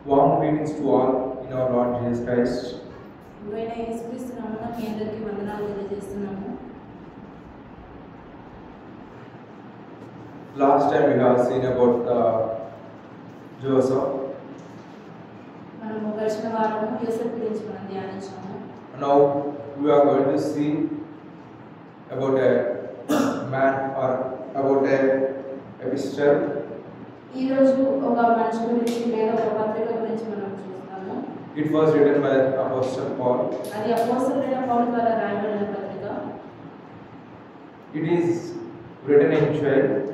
Warm greetings to all in our Lord Jesus Christ. Last time we have seen about Joseph. Now we are going to see about a man or about a epistle. It was written by Apostle Paul. It is written in church.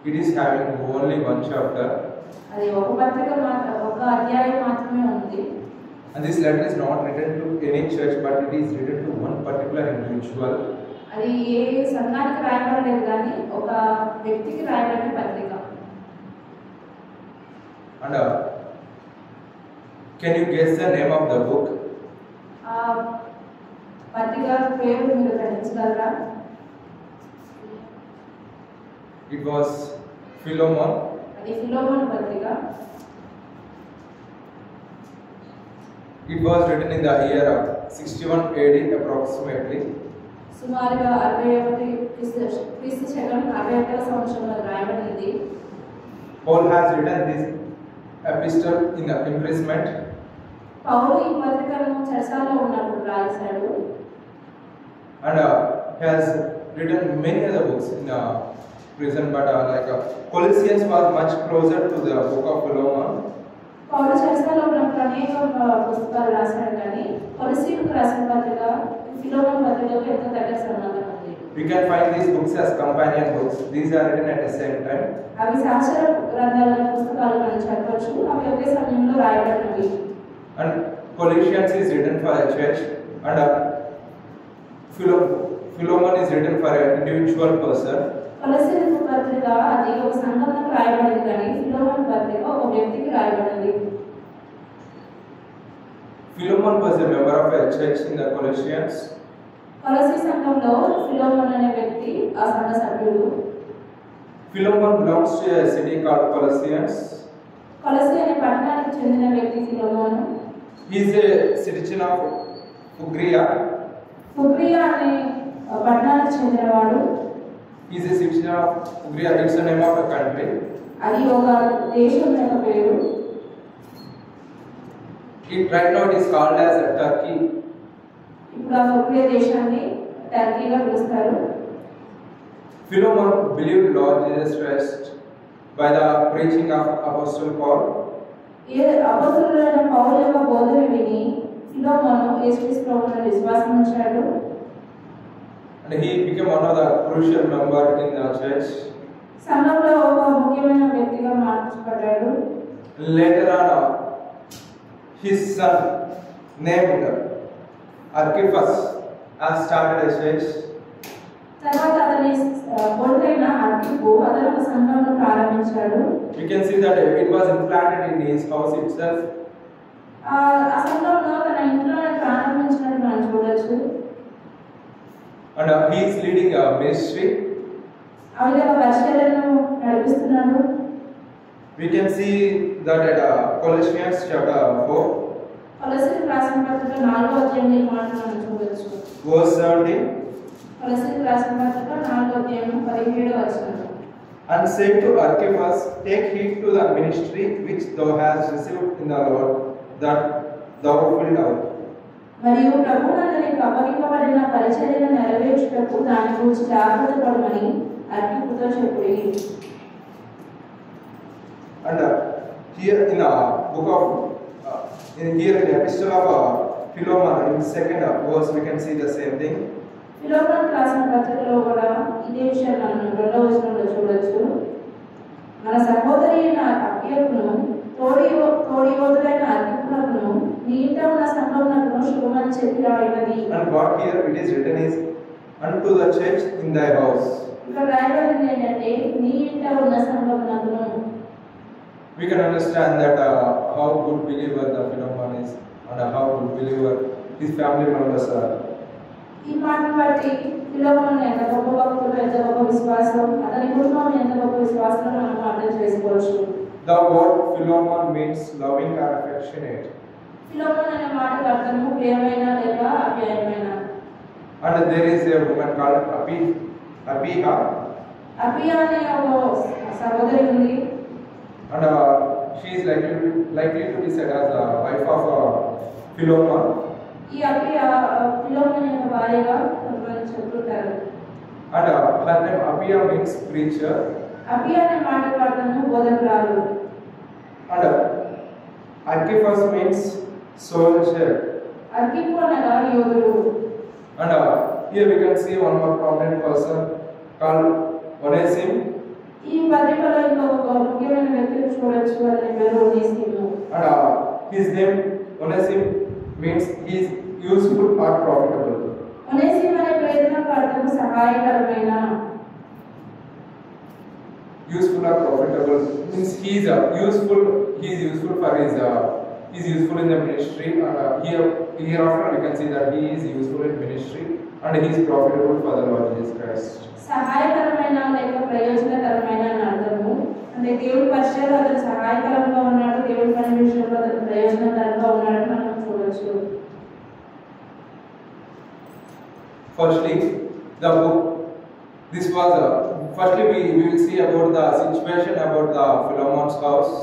It is having only one chapter. And this letter is not written to any church, but it is written to one particular individual. And can you guess the name of the book? It was Philemon. It was written in the year 61 AD approximately. Paul has written this epistle in the imprisonment. And has written many other books in the prison, but Colossians was much closer to the book of Philemon. We can find these books as companion books. These are written at the same time. And Colossians is written for a church, and Philemon is written for an individual person. Philemon was a member of a church in the Colossians. Philemon belongs to a city called Colossians. He is a citizen of Phrygia. He is a citizen of Phrygia. It's the name of a country. Right now it is called as Turkey. Philemon believed Lord Jesus Christ by the preaching of Apostle Paul. And he became one of the crucial members in the church. Later on, his son named Archippus has started a church. We can see that it was implanted in his house itself. And he is leading a ministry. We can see that at Colossians chapter 4. Verse 17. And said to Archippus, take heed to the ministry which thou hast received in the Lord, that thou wilt out. And here in the book of in the epistle of Philemon, in second verse, we can see the same thing. And what here it is written is, unto the church in thy house. We can understand that how good believer the Philemon is, and how good believer his family members are. చేసుకోవచ్చు. The word Philemon means loving or affectionate. Philemon అనే మాటకు అర్థము ప్రియమైన లేక అప్యాయమైన. And there is a woman called Abiha. Apia అనే ఒక సహోదరి ఉంది. And she is likely to be said as a wife of Philemon. ఈ అపియా ఫిలోమోన్ యొక్క భార్యగా కొంతమంది చెప్తుంటారు. And her name Abiha means preacher. Apia అనే మాటకు అర్థము బోధకురాలు. And Archippus means soldier. అర్కిప్పు అనగా యోధుడు. And here we can see one more prominent person called Onesimus. ఈ పత్రికలో ఇంకొక ముఖ్యమైన వ్యక్తిని చూడొచ్చు. అతని పేరు ఒనేసిము. And his name Onesimus means he is useful or profitable. ఒనేసిము అనే పేరునకు అర్థము సహాయకరమైన. Useful or profitable means he is useful for his he is useful in the ministry. Hereafter we can see that he is useful in ministry and he is profitable for the Lord Jesus Christ. సహాయకరమైన లేక ప్రయోజనకరమైన అని అర్థము. అంటే దేవుడి పరిచయంలో అతను సహాయకరంగా ఉన్నాడు, దేవుడి పని విషయంలో అతను ప్రయోజనకరంగా ఉన్నాడని మనం చూడొచ్చు. Firstly, the book. This was firstly we will see about the situation about the Philemon's house.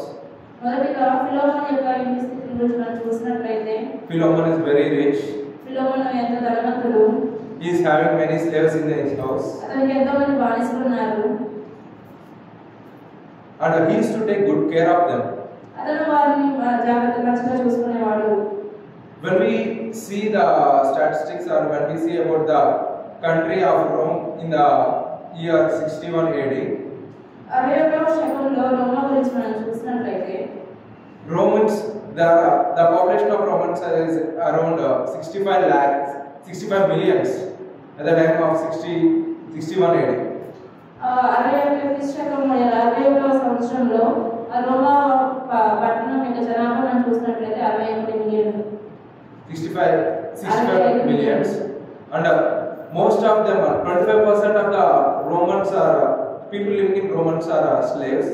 మొదటిగా ఫిలోమోన్ యొక్క ఇంటి స్థితిని గురించి మనం చూసినట్లయితే Philemon is very rich. Philemon ఎంత ధనవంతుడు. He is having many slaves in his house. అతనికి ఎంతో మంది బానిసలు ఉన్నారు. And he used to take good care of them. అతను వారిని జాగ్రత్తగా చూసుకునేవాడు. When we see the statistics or when we see about the country of Rome in the year 61 AD, 61వ శకంలో రోమా గురించి మనం చూసినట్లయితే Romans, the population of Romans is around 65 millions at the time of 61 AD. 61వ సంవత్సరంలో రోమా పట్టణం యొక్క జనాభా మనం చూసినట్లయితే 61 మిలియన్లు. 65 millions, and most of them, 25% of the Romans are people living in Romans are slaves.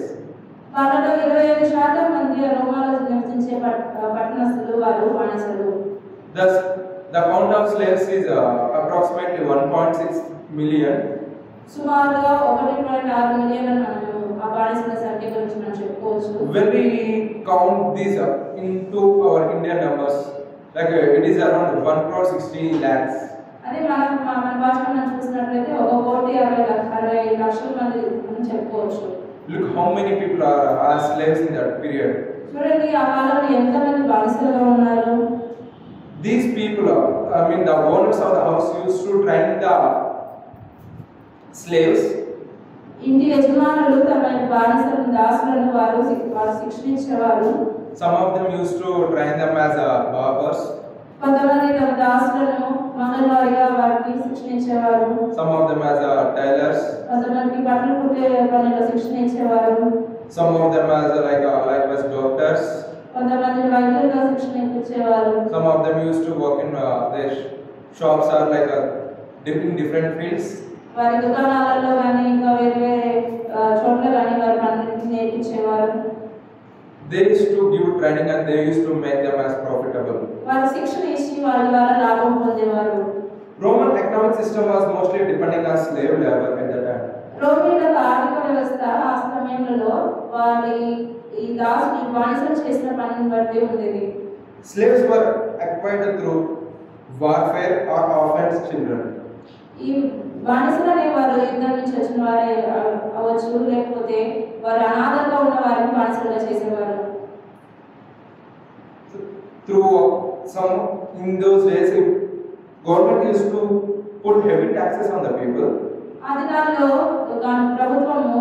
వాళ్ళలో 25% మంది రోమాలో నివసించే పట్టణస్థులు వారు బానిసలు. Thus, the count of slaves is approximately 1.6 million. సుమారుగా 1.6 మిలియన్ మనము ఆ బానిసల సంఖ్య గురించి మనం చెప్పుకోవచ్చు. When we count these into our Indian numbers, like it is around 1.60 lakhs. అదే మన భాషలో మనం చూసినట్లయితే 1,60,00,000 మంది అని చెప్పుకోవచ్చు. Look how many people are slaves in that period. చూడండి ఆ కాలంలో ఎంతమంది బానిసలుగా ఉన్నారు. These people, the owners of the house used to train the slaves. ఇంటి యజమానులు తమ బానిసలను దాసులను వారు శిక్షించేవారు. Some of them used to train them as barbers. కొంతమంది తమ దాసులను మంగళవారిగా వారికి శిక్షించేవారు. Some of them as tailors. కొంతమందికి బట్టలు కుట్టే పనిలో శిక్షించేవారు. Some of them as likewise doctors. కొంతమంది వైద్యులుగా శిక్షణ ఇచ్చేవారు. Some of them used to work in their shops or in different fields. వారి దుకాణాలలో కానీ ఇంకా వేరే వేరే చోట్ల కానీ వారి పనులు నేర్పించేవారు. They used to give training and they used to make them as profitable. వారు శిక్షణ ఇచ్చి వారి ద్వారా లాభం పొందేవారు. Roman economic system was mostly depending on slave labor at that time. రోమీల ఆర్థిక వ్యవస్థ ఆ సమయంలో వారి ఈ బానిసలు చేసిన పనిని బట్టి ఉండేది. Slaves were acquired through warfare or orphaned children. ఈ బానిసలు అనేవారు యుద్ధం నుంచి వచ్చిన వారే అవ్వచ్చు, లేకపోతే వారు అనాథంగా ఉన్న వారిని బానిసలుగా చేసేవారు. Through in those days, government used to put heavy taxes on the people. ఆ దినాల్లో ప్రభుత్వము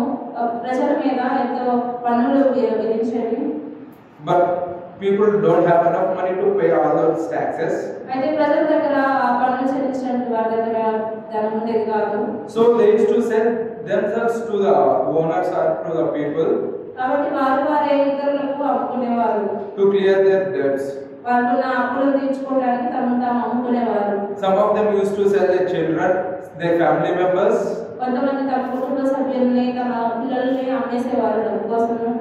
ప్రజల మీద ఎంతో పన్నులు విధించేది. But people don't have enough money to pay all those taxes. అయితే ప్రజల దగ్గర ఆ పన్నులు చెల్లించడానికి వారి దగ్గర ధనం ఉండేది కాదు. So they used to sell themselves to the owners or to the people. కాబట్టి వారే ఇతరులకు అమ్ముకునేవారు. To clear their debts. వారున్న అప్పులు తీర్చుకోవడానికి తాము అమ్ముకునేవారు. Some of them used to sell their children, their family members. కొంతమంది తమ కుటుంబ సభ్యుల్ని తమ పిల్లల్ని అమ్మేసేవారు డబ్బు కోసము.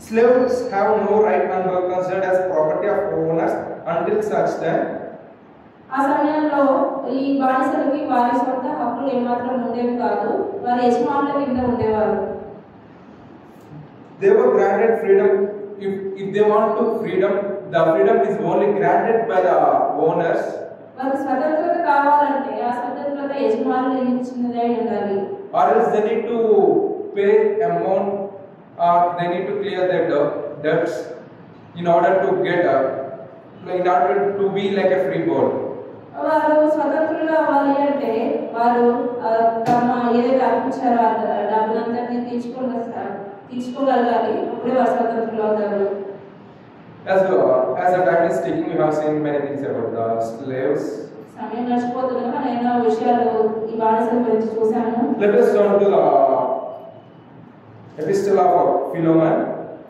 Slaves have no right and were considered as property of owners until such time. ఆ సమయంలో ఈ బానిసలకి వారి సొంత హక్కులు ఏమాత్రం ఉండేవి కాదు, వారి యజమానుల కింద ఉండేవారు. They were granted freedom. If they want to freedom, the freedom is only granted by the owners. వారికి స్వతంత్రత కావాలంటే ఆ స్వతంత్రత యజమానులు ఇచ్చినదే ఉండాలి. Or else they need to pay amount, or they need to clear their debts in order to get in order to be like a free bird. వారు స్వతంత్రులు అవ్వాలి అంటే వారు తమ ఏదైతే అర్పించారో ఆ డబ్బులంతటినీ తీర్చుకోగలగాలి, అప్పుడే వారు స్వతంత్రులు అవుతారు. As the time is taking, we have seen many things about the slaves. సమయం నడిచిపోతుండగా నేను విషయాలు ఈ బానిసల గురించి చూశాను. Let us turn to the epistle of Philemon.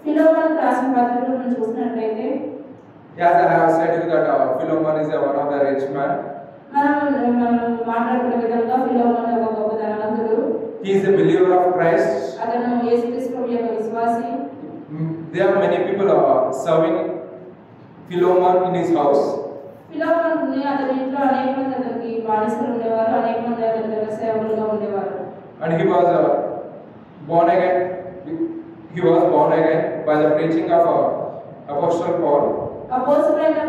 ఫిలోమోను రాసిన పత్రికను మనం చూసినట్లయితే, as I have said you that Philemon is one of the rich man. మనం మాట్లాడుకునే విధంగా ఫిలోమోను ఒక గొప్ప ధనవంతుడు. He is a believer of Christ. అతను యేసుక్రీస్తు యొక్క విశ్వాసి. There are many people serving Philemon in his house. ఫిలోమోనుని అతని ఇంట్లో అనేక మంది అతనికి బానిసలు ఉండేవారు, అనేక మంది అతని దగ్గర సేవకులుగా ఉండేవారు. And he was born again. He was born again by the preaching of Apostle Paul. అపోస్తలుడైన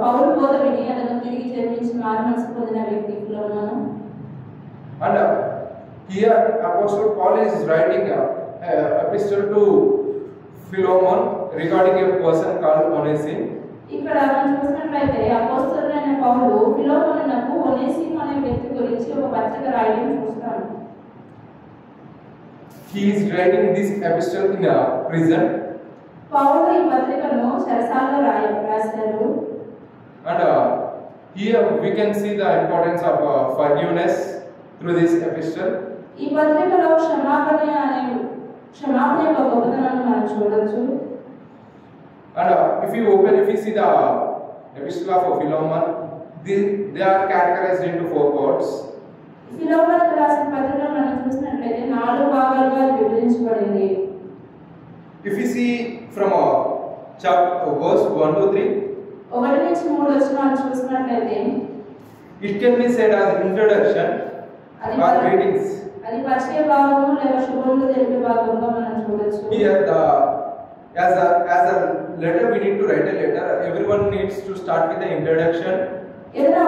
పౌలు బోధ విని అతను తిరిగి జన్మించి మారుమనసు పొందిన వ్యక్తి ఫిలోమోను. And here Apostle Paul is writing an epistle to Philemon regarding a person called Onesimus. ఇక్కడ మనం చూసినట్లయితే అపోస్తలుడైన పౌలు ఫిలోమోనునకు ఒనేసిము అనే వ్యక్తి గురించి ఒక పత్రిక రాయడం చూస్తాము. He is writing this epistle in a prison. పౌలు ఈ పత్రికను చెరసాలలో రాశారు. And here we can see the importance of forgiveness through this epistle. ఈ పత్రికలో క్షమాపణ యొక్క గొప్పతనాన్ని మనం చూడొచ్చు. And if you see the epistle of Philemon, they are categorized into 4 parts. ఫిలోమోనుకు రాసిన పత్రికను మనం చూసినట్లయితే 4 భాగాలుగా విభజించబడింది. If you see from chapter verse 1 to 3, 1 నుంచి 3 వచనాలు చూసినట్లయితే it can be said as introduction or greetings. అది పరిచయ భాగము లేదా శుభములు తెలిపే భాగంగా మనం చూడొచ్చు. Here as a letter we need to write a letter. Everyone needs to start with the introduction. ఏదైనా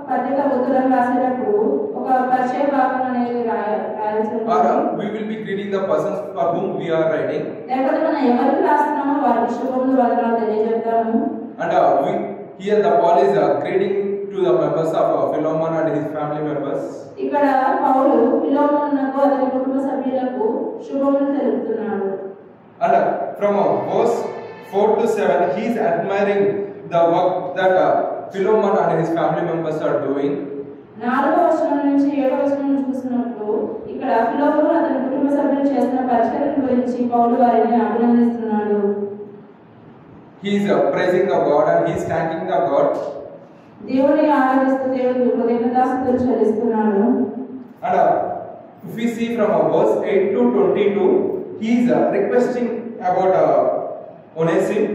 పత్రిక ఉత్తరం రాసేటప్పుడు ఒక పరిచయ భాగం అనేది రాయాల్సి ఉంటుంది. Or we will be greeting the persons for whom we are writing. లేకపోతే మనం ఎవరికి రాస్తున్నామో వారికి శుభములు వందనాలు తెలియజేస్తాము. And here the Paul is greeting to the members of Philemon and his family members. ఇక్కడ పౌలు ఫిలోమోనునకు అతని కుటుంబ సభ్యులకు శుభములు తెలుపుతున్నాడు. And from verse 4 to 7 he is admiring the work that Philemon and his family members are doing. 4వ వచనం నుంచి 7వ వచనం చూసినప్పుడు ఇక్కడ ఫిలోమోను అతని కుటుంబ సభ్యులు చేస్తున్న పరిచర్య గురించి పౌలు వారిని అభినందిస్తున్నాడు. He is praising the God and he is thanking the God. దేవుని ఆరాధిస్తూ దేవునికి కృతజ్ఞతాస్తుతులు చెల్లిస్తున్నాడు. And if we see from verse 8 to 22 he is requesting about Onesimus.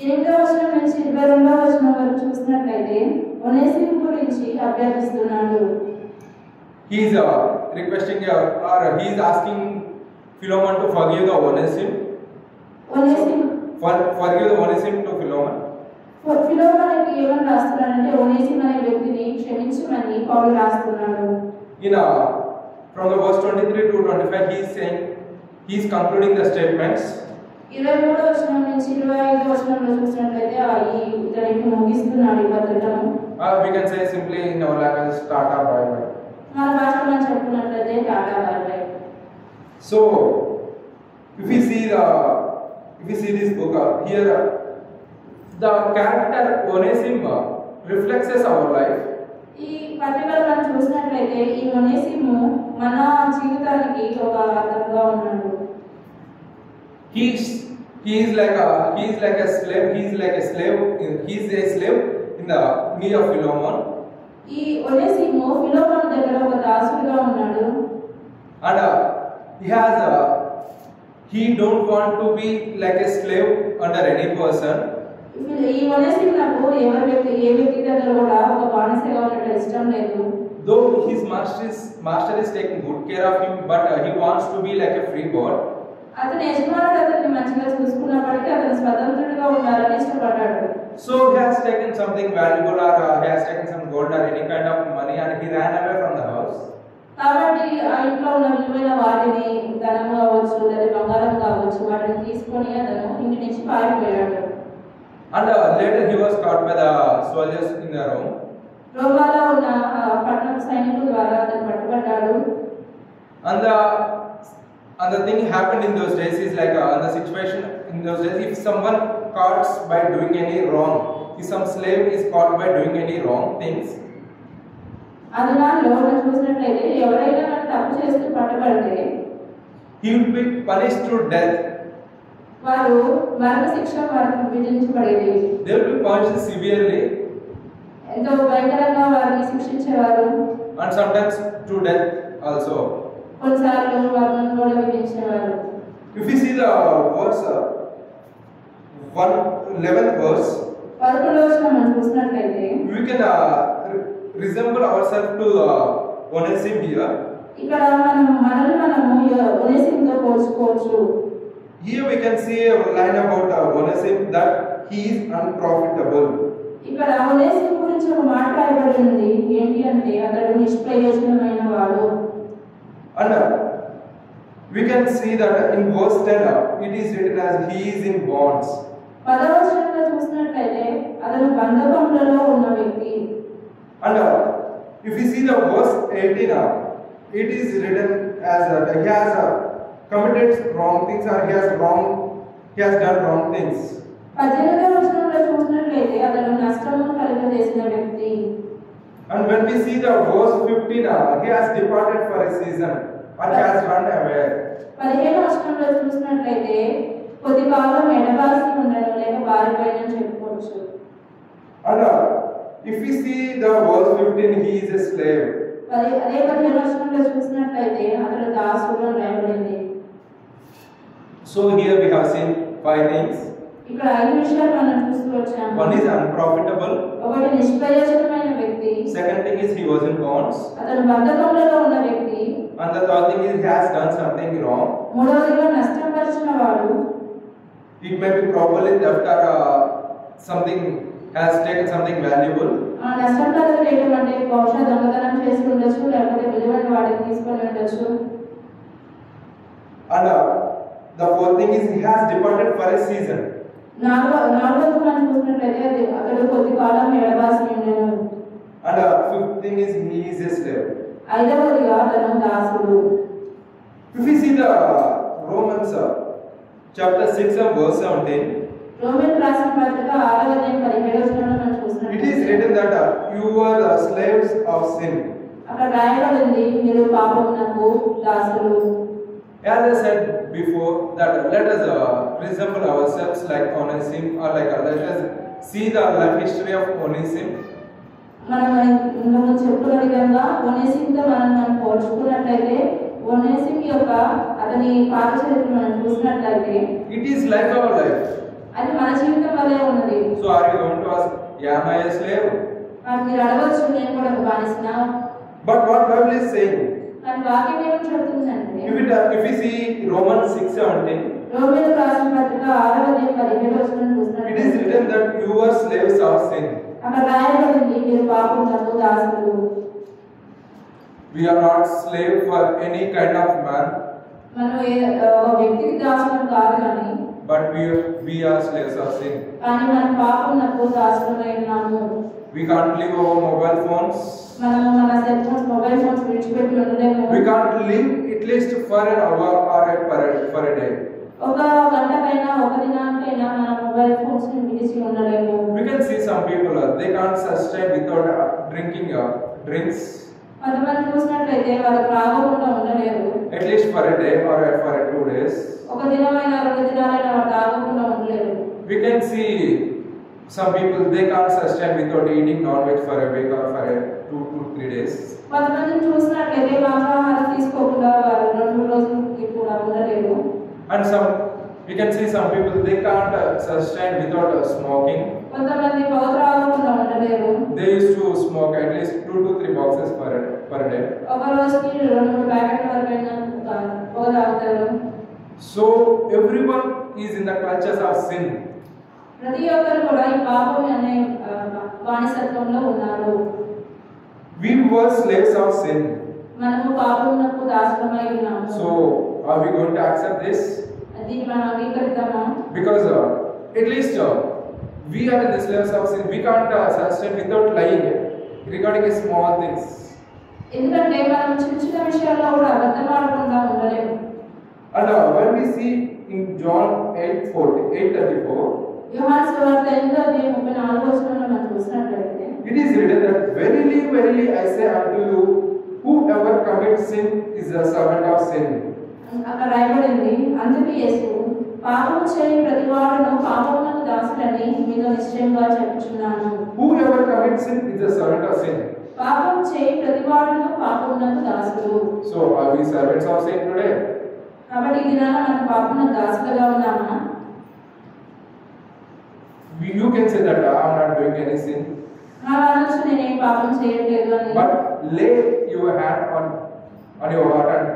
8వ వచనం నుంచి 22వ వచనం వరకు చూసినట్లయితే ఒనేసిము గురించి అభ్యర్థిస్తున్నాడు. He is requesting or he is asking Philemon to forgive the Onesimus. Forgive the Onesimus to Philemon. ఫిలోమోనుకి ఏమని రాస్తున్నాడంటే ఒనేసిము అనే వ్యక్తిని క్షమించమని పౌలు రాస్తున్నాడు. In from the verse 23 to 25 he is saying, he is concluding the statements. 23వ వచనం నుంచి 25వ వచనంలో చూసినట్లయితే ఇతడికి ముగిస్తున్నాడు ఈ పత్రికను. We can say simply in our language, Tata bye bye. మన భాషలో మనం చెప్పుకున్నట్లయితే tata bye bye. So if we see this book here, the character Onesimus reflects our life. ఈ పత్రికలో మనం చూసినట్లయితే ఈ ఒనేసిము మన జీవితానికి ఒక అర్థంగా ఉన్నాడు. He is like a slave. He is a slave in the knee of Philemon. ఈ ఒనేసిము ఫిలోమోను దగ్గర ఒక దాసుడుగా ఉన్నాడు. And he has he don't want to be like a slave under any person. ఈ ఒనేసిమునకు ఏ వ్యక్తి దగ్గర కూడా ఒక బానిసగా ఉండటం ఇష్టం లేదు. Though his master is taking good care of him, but he wants to be like a free bird. అతని యజమానుడు అతన్ని మంచిగా చూసుకున్నప్పటికీ అతను స్వతంత్రుడిగా ఉండాలని ఇష్టపడ్డాడు. So he has taken something valuable, or he has taken some gold or any kind of money, and he ran away from the house. కాబట్టి ఆ ఇంట్లో ఉన్న విలువైన వాటిని, ధనం కావచ్చు లేదా బంగారం కావచ్చు, వాటిని తీసుకొని అతను ఇంటి నుంచి పారిపోయాడు. And later he was caught by the soldiers in the Rome. రోమాలో ఉన్న పట్టణ సైనికుల ద్వారా అతను పట్టుబడ్డాడు. And the thing happened in those days is like the situation in those days, if someone caught by doing any wrong, if some slave is caught by doing any wrong things, అదనాల్లో మనం చూసినట్లయితే ఎవరైనా తప్పు చేస్తూ పట్టుబడితే he would be punished through death. వారు మరణ శిక్ష వారికి విధించబడేది. They would be punished severely, ఎంతో భయంకరంగా వారిని శిక్షించేవారు. and sometimes to death also. కొన్నిసార్లు వారిని కూడా విధించేవారు. If we see the verse 11th verse, 11వ వచనం మనం చూసినట్లయితే we can resemble ourselves to Onesimus here. ఇక్కడ మనము ఒనేసిముతో పోల్చుకోవచ్చు. Here we can see a line about Onesimus that he is unprofitable. ఇక్కడ ఒనేసిము గురించి ఒక మాట రాయబడి ఉంది. ఏంటి అంటే అతడు నిష్ప్రయోజనమైన వాడు. And we can see that in verse 10 it is written as he is in bonds. 10వ వచనంలో చూసినట్లయితే అతను బంధకములలో ఉన్న వ్యక్తి. And if we see the verse 18 it is written as he has committed wrong things, or he has done wrong things. 18వ వచనంలో చూసినట్లయితే అతను నష్టము కలుగజేసిన వ్యక్తి. And when we see the verse 15 he has departed for a season, or he has run away. 15వ వచనంలో చూసినట్లయితే కొద్ది కాలం ఎడబాసి ఉండడం లేక పారిపోయినని చెప్పుకోవచ్చు. And if we see the verse 15 he is a slave. అదే 15వ వచనంలో చూసినట్లయితే అతడు దాసుడు అని రాయబడింది. So here we have seen 5 things. ఇక్కడ 5 విషయాలు మనం చూస్తూ వచ్చాము. One is unprofitable. ఒకటి నిష్ప్రయోజనమైన వ్యక్తి. Second thing is he was in bonds. అతను బంధకములలో ఉన్న వ్యక్తి. And the third thing is he has done something wrong. మూడవదిగా నష్టం పరిచిన వాడు. It may be probably theft, or something has taken something valuable. ఆ నష్టం కలగడం అంటే బహుశా దొంగతనం చేసి ఉండొచ్చు, లేకపోతే విలువైన వాటిని తీసుకొని ఉండొచ్చు. And the fourth thing is he has departed for a season. నాలుగవది మనం చూసినట్లయితే అతడు కొద్ది కాలం ఎడబాసి ఉండెను. And fifth thing is he is a slave. ఐదవదిగా అతను దాసుడు. If we see the Romans chapter 6 and verse 17, Roman రాసిన పత్రిక 6వ అధ్యాయం 17వ వచనంలో మనం చూసినట్లయితే it is written that you were the slaves of sin. అక్కడ రాయబడింది మీరు పాపమునకు దాసులు. As I said before, that let us resemble ourselves like Onesimus, or like let us see the life history of Onesimus. మనం ఇంతకు చెప్పుకున్న విధంగా ఒనేసిముతో మనం పోల్చుకున్నట్లయితే ఒనేసిము యొక్క అతని పాత చరిత్ర మనం చూసినట్లయితే It is like our life. అది మన జీవితం వలె ఉన్నది. So are you going to ask, am I a slave? కానీ మీరు అడగవచ్చు, నేను కూడా ఒక బానిసనా? But what Bible is saying? కానీ వాక్యం ఏమని చెప్తుందంటే If we see Romans 6:17, రోమీయులకు రాసిన పత్రిక 6వ అధ్యాయం 17వ వచనం చూసినట్లయితే it is written that you were slaves of sin. అక్కడ రాయబడింది మీరు పాపమునకు దాసులు. We are not slave for any kind of man, మనం ఒక వ్యక్తికి దాసులం కాదు కానీ but we are slaves of sin. కానీ మనం పాపమునకు దాసులమై ఉన్నాము. We can't live over mobile phones. మనం మన సెల్ ఫోన్స్, మొబైల్ ఫోన్స్ విడిచిపెట్టి ఉండలేము. We can't live at least for an hour or for a day. ఒక గంటకైనా ఒక దినానికైనా మన మొబైల్ ఫోన్స్ ని విడిచి ఉండలేము. We can see some people they can't sustain without drinking drinks. కొంతమంది చూసినట్లయితే వారు త్రాగకుండా ఉండలేరు. At least for a day or for 2 days. ఒక దినమైనా 2 దినాలైనా వారు త్రాగకుండా ఉండలేరు. We can see some people they can't sustain without eating non-veg for a week or for 2 to 3 days. కొంతమందిని చూసినట్లయితే మాంసాహారం తీసుకోకుండా వారు 2 రోజులకి కూడా ఉండలేరు. And we can see some people they can't sustain without smoking. కొంతమంది పొగ త్రాగకుండా ఉండలేరు. They used to smoke at least 2 to 3 boxes per day. ఒక రోజుకి 2-3 ప్యాకెట్ల వరకైనా పొగ తాగుతారు. So everyone is in the clutches of sin. ప్రతి ఒక్కరు కూడా ఈ పాపం అనే బానిసత్వంలో ఉన్నారు. We were slaves of sin. మనము పాపమునకు దాసులమై ఉన్నాము. So are we going to accept this? దీన్ని మనం అంగీకరిద్దామా? Because at least we are in the slaves of sin. We can't sustain without lying regarding small things. ఎందుకంటే మనం చిన్న విషయాల్లో కూడా అబద్ధం ఆడకుండా ఉండలేము. And when we see in John 8:34, యోహాను సువార్త 8:34 వచనంలో మనం చూసినట్లయితే it is written that verily, verily I say unto you, whoever commits sin is a servant of sin. అక్కడ రాయబడింది, అందుకు యేసు పాపము చేయని ప్రతివాడును పాపమునకు దాసుడని మీతో నిశ్చయంగా చెప్పుచున్నాను. Whoever commits sin is a servant of sin. పాపం చేయి ప్రతివాడును పాపమునకు దాసుడు. So are we servants of sin today? కాబట్టి ఈ దినాన మనం పాపమునకు దాసులుగా ఉన్నామా? You can say that I am not doing any sin. అనొచ్చు, నేనేం పాపం చేయట్లేదు అని. But lay your hand on your heart and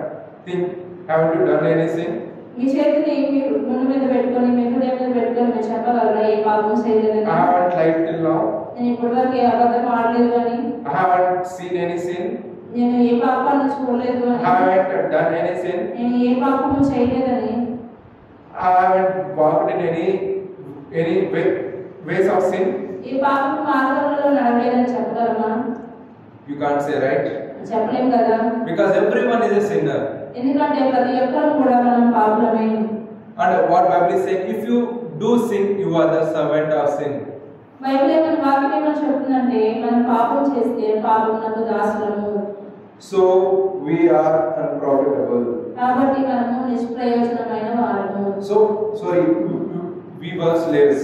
think, haven't you done any sin? మీ చేతిని మీరు గుండె మీద పెట్టుకొని మీ హృదయం మీద పెట్టుకొని మీరు చెప్పగలరా ఏ పాపం చేయలేదని? I haven't lied till now. నేను ఇప్పటివరకు ఏ అబద్ధం ఆడలేదు అని. I haven't seen any sin. నేను ఏ పాపాన్ని చూడలేదు అని. I haven't done any sin. నేను ఏ పాపము చేయలేదని. I haven't walked in any ways of sin. ఈ పాపపు మార్గంలో నడవలేదని చెప్పగలమా? You can't say, right? చెప్పలేం కదా. Because everyone is a sinner. ఎందుకంటే ప్రతి ఒక్కరు కూడా మనం పాపులమే. And what Bible is saying, if you do sin, you are the servant of sin. Bible మన వాక్యం ఏమని చెప్తుందంటే మనం పాపం చేస్తే పాపమునకు దాసులము. So we are unprofitable. కాబట్టి మనము నిష్ప్రయోజనమైన వారము. So sorry, we were slaves.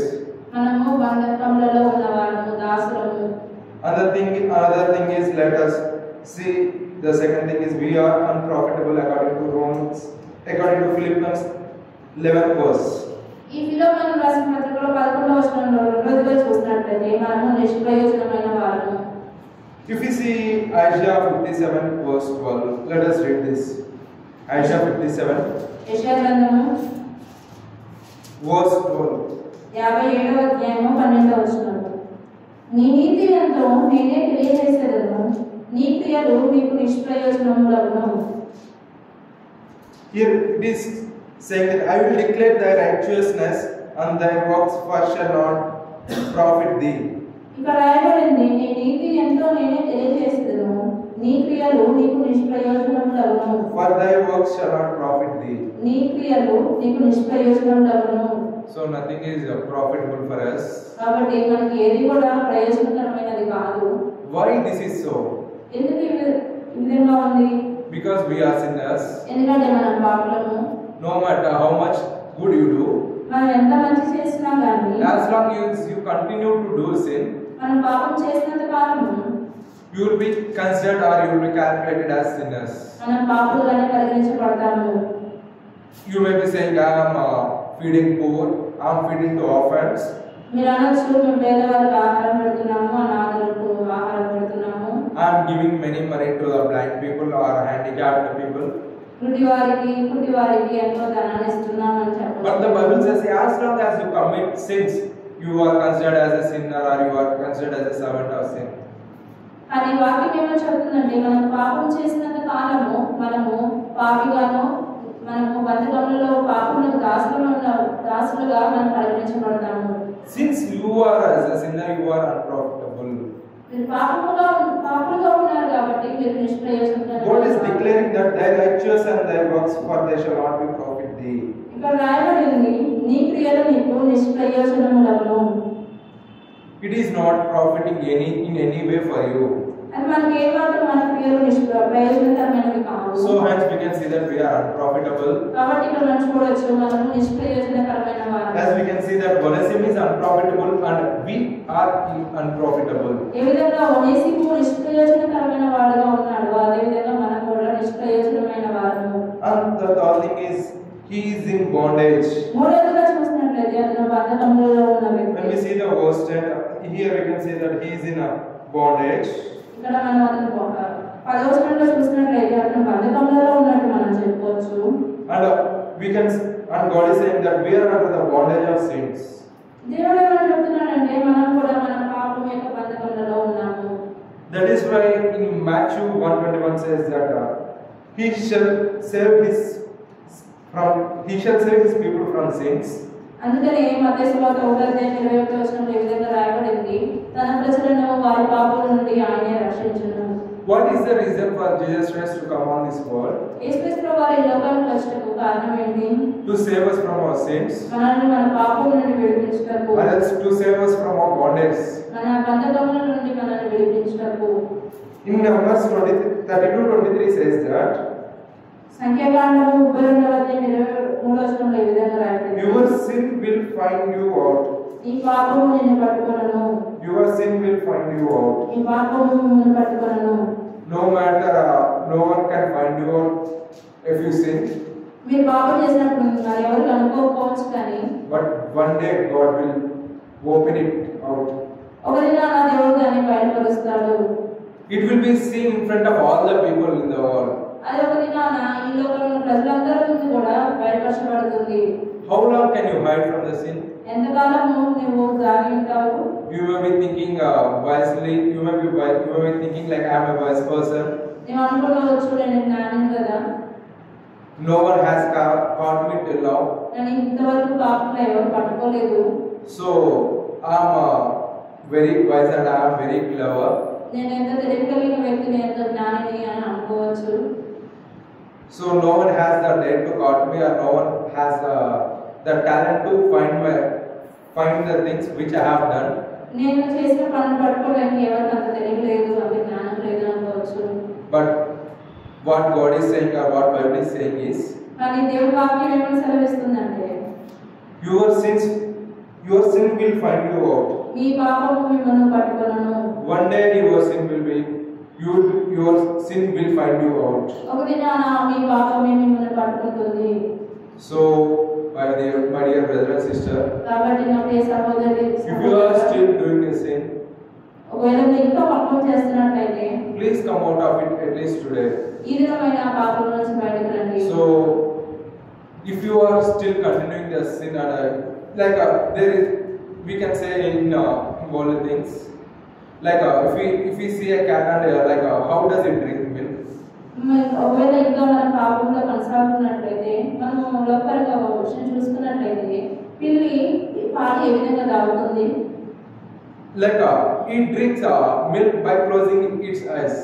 మనము బంధకములలో ఉన్న వారము, దాసులము. Another thing is, let us see the second thing is we are unprofitable according to Philippians 11 verse. ఈ ఫిలోమోను రాసిన పత్రికలో 11వ వచనంలో రెండోదిగా చూసినట్లయితే మనము నిష్ప్రయోజనమైన వారము. If we see Isaiah 57 verse 12, let us read this. Isaiah 57 యెషయా గ్రంథము verse 12. 57వ అధ్యాయము 12వ వచనం. నీ నీతి ఎంతో నేనే తెలియజేసేదను, నీ క్రియలు నీకు నిష్ప్రయోజనములగును. Here it is saying that I will declare thy righteousness and thy works shall not profit thee. ఇక్కడ రాయబడింది, నీ నీతి ఎంతో నేనే తెలియజేసేదను, నీ క్రియలు నీకు నిష్ప్రయోజనములగును. For thy works shall not profit thee. నీ క్రియలు నీకు నిష్ప్రయోజనములగును. So nothing is profitable for us. కాబట్టి మనకి ఏది కూడా ప్రయోజనకరమైనది కాదు. Why this is so? ఎందుకు ఈ విధంగా ఉంది? Because we are sinners. ఎందుకంటే మనం పాపులము. No matter how much good you do, మనం ఎంత మంచి చేసినా కానీ as long as you continue to do sin, మనం పాపం చేసినంత కాలము you will be considered or you will be calculated as sinners. మనం పాపులుగానే పరిగణించబడతాము. You may be saying, I am feeding poor, I am feeding to orphans. మీరు అనొచ్చు, మేము పేదవారికి ఆహారం పెడుతున్నాము, అనాథలకు ఆహారం పెడుతున్నాము. I am giving many money to the blind people or handicapped people. గుడ్డివారికి ఎంతో ధనాన్ని ఇస్తున్నామని చెప్పారు. But the Bible says, as long as you commit sins, you are considered as a sinner or you are considered as a servant of sin. కానీ వాక్యం ఏమని చెప్తుందంటే మనం పాపం చేసినంత కాలము మనము పాపిగాను, మనము బంధకములలో పాపములకు దాసులుగా మనం పరిగణించబడతాము. Since you are as a sinner, you are unprofitable. మీరు పాపులుగా ఉన్నారు కాబట్టి మీరు నిష్ప్రయోజనములు. God is declaring that thy righteous and thy works for they shall not be profit thee. ఇక్కడ రాయబడింది, నీ క్రియలు నీకు నిష్ప్రయోజనములగును. It is not profiting in any way for you. అది మనకి ఏమాత్రం మన క్రియలు ప్రయోజనకరమైనవి కావు. So hence we can see that we are unprofitable. కాబట్టి ఇక్కడ మనం చూడొచ్చు మనము నిష్ప్రయోజనకరమైన వారు. As we can see that Onesimus is unprofitable and we are unprofitable. ఏ విధంగా ఒనేసిము నిష్ప్రయోజనకరమైన వాడుగా ఉన్నాడు, అదే విధంగా మనం కూడా నిష్ప్రయోజనమైన వారము. And the third thing is he is in bondage. మూడవదిగా చూసినట్లయితే అతను బంధకంలో ఉన్న When వ్యక్తి. we see the verse 10, here we can say that he is in a bondage. ఇక్కడ మనం అతను 10వ వచనంలో చూసినట్లయితే అతను బంధకంలో ఉన్నట్టు మనం చెప్పుకోవచ్చు. And we can, and God is saying that we are under the bondage of sins. దేవుడు ఏమని చెప్తున్నాడంటే మనం కూడా మన పాపం యొక్క బంధకంలో ఉన్నాము. That is why in Matthew 1:21 says that he shall save his people from sins. అందుకని మత్తయి సువార్త 1:21 వచనంలో ఈ విధంగా రాయబడింది, తన ప్రజలను వారి పాపం నుండి ఆయనే రక్షించును. What is the reason for Jesus Christ to come on this world? యేసుక్రీస్తు వారు ఈ లోకానికి వచ్చినకు కారణం ఏంటి? To save us from our sins. మనల్ని మన పాపం నుండి విడిపించుటకు. And else to save us from our bondage. మన బంధకముల నుండి మనల్ని విడిపించుటకు. In Numbers 32:23 says that సంఖ్యాకాండము 32:23 వచనంలో ఈ విధంగా రాయబడింది, your sin will find you out. ఈ పాపము నిన్ను పట్టుకొనును. Your sin will find you out. ఈ పాపము నిన్ను పట్టుకొనును. No matter, no one can find you out if you sin. మీరు పాపం చేసినప్పుడు మరి ఎవరు కనుక్కోకపోవచ్చు, కానీ But one day God will open it out. ఒక దినాన దేవుడు దాన్ని బయటపరుస్తాడు. It will be seen in front of all the people in the world. అది ఒక దినాన ఈ లోకంలో ప్రజలందరి ముందు కూడా బయటపరచబడుతుంది. How long can you hide from the sin? ఎంతకాలము నువ్వు దాగి ఉంటావు? You may be thinking wisely. You may be thinking like I am a wise person. నువ్వు అనుకోవచ్చు, నేను జ్ఞానిని కదా, No one has caught me till now. నేను ఇంతవరకు పాపంలో ఎవరు పట్టుకోలేదు. So I am very wise and I am very clever. నేను ఎంత తెలివి కలిగిన వ్యక్తిని, ఎంత జ్ఞానిని అని అనుకోవచ్చు. So no one has the dare to caught me, or no one has the talent to find the things which I have done. నేను చేసిన పనులు పట్టుకోవడానికి ఎవరికి అంత తెలివి లేదు, అంత జ్ఞానం లేదు అనుకోవచ్చు. But what God is saying, or what Bible is saying is, కానీ దేవుడి వాక్యం ఏమని సెలవిస్తుందంటే, your sin will find you out. మీ పాపము మిమ్మల్ని పట్టుకొనును. One day your sin will find you out. ఒక దినాన మీ పాపమే మిమ్మల్ని పట్టుకుంటుంది. So my dear brother and sister, కాబట్టి నా ప్రియ సహోదరి, if you are still doing a sin, ఒకవేళ మీరు ఇంకా పాపం చేస్తున్నట్లయితే please come out of it at least today. ఈ దినమైన ఆ పాపం నుంచి బయటకు రండి. So if you are still continuing the sin, and there is, we can say in all things, like if we see a cat and how does it drink milk? ఒకవేళ ఇంకా మనం పాపంలో కొనసాగుతున్నట్లయితే, మనము లోపలిగా విషయం చూసుకున్నట్లయితే, పిల్లి పాలు ఏ విధంగా తాగుతుంది? It drinks milk by closing its eyes.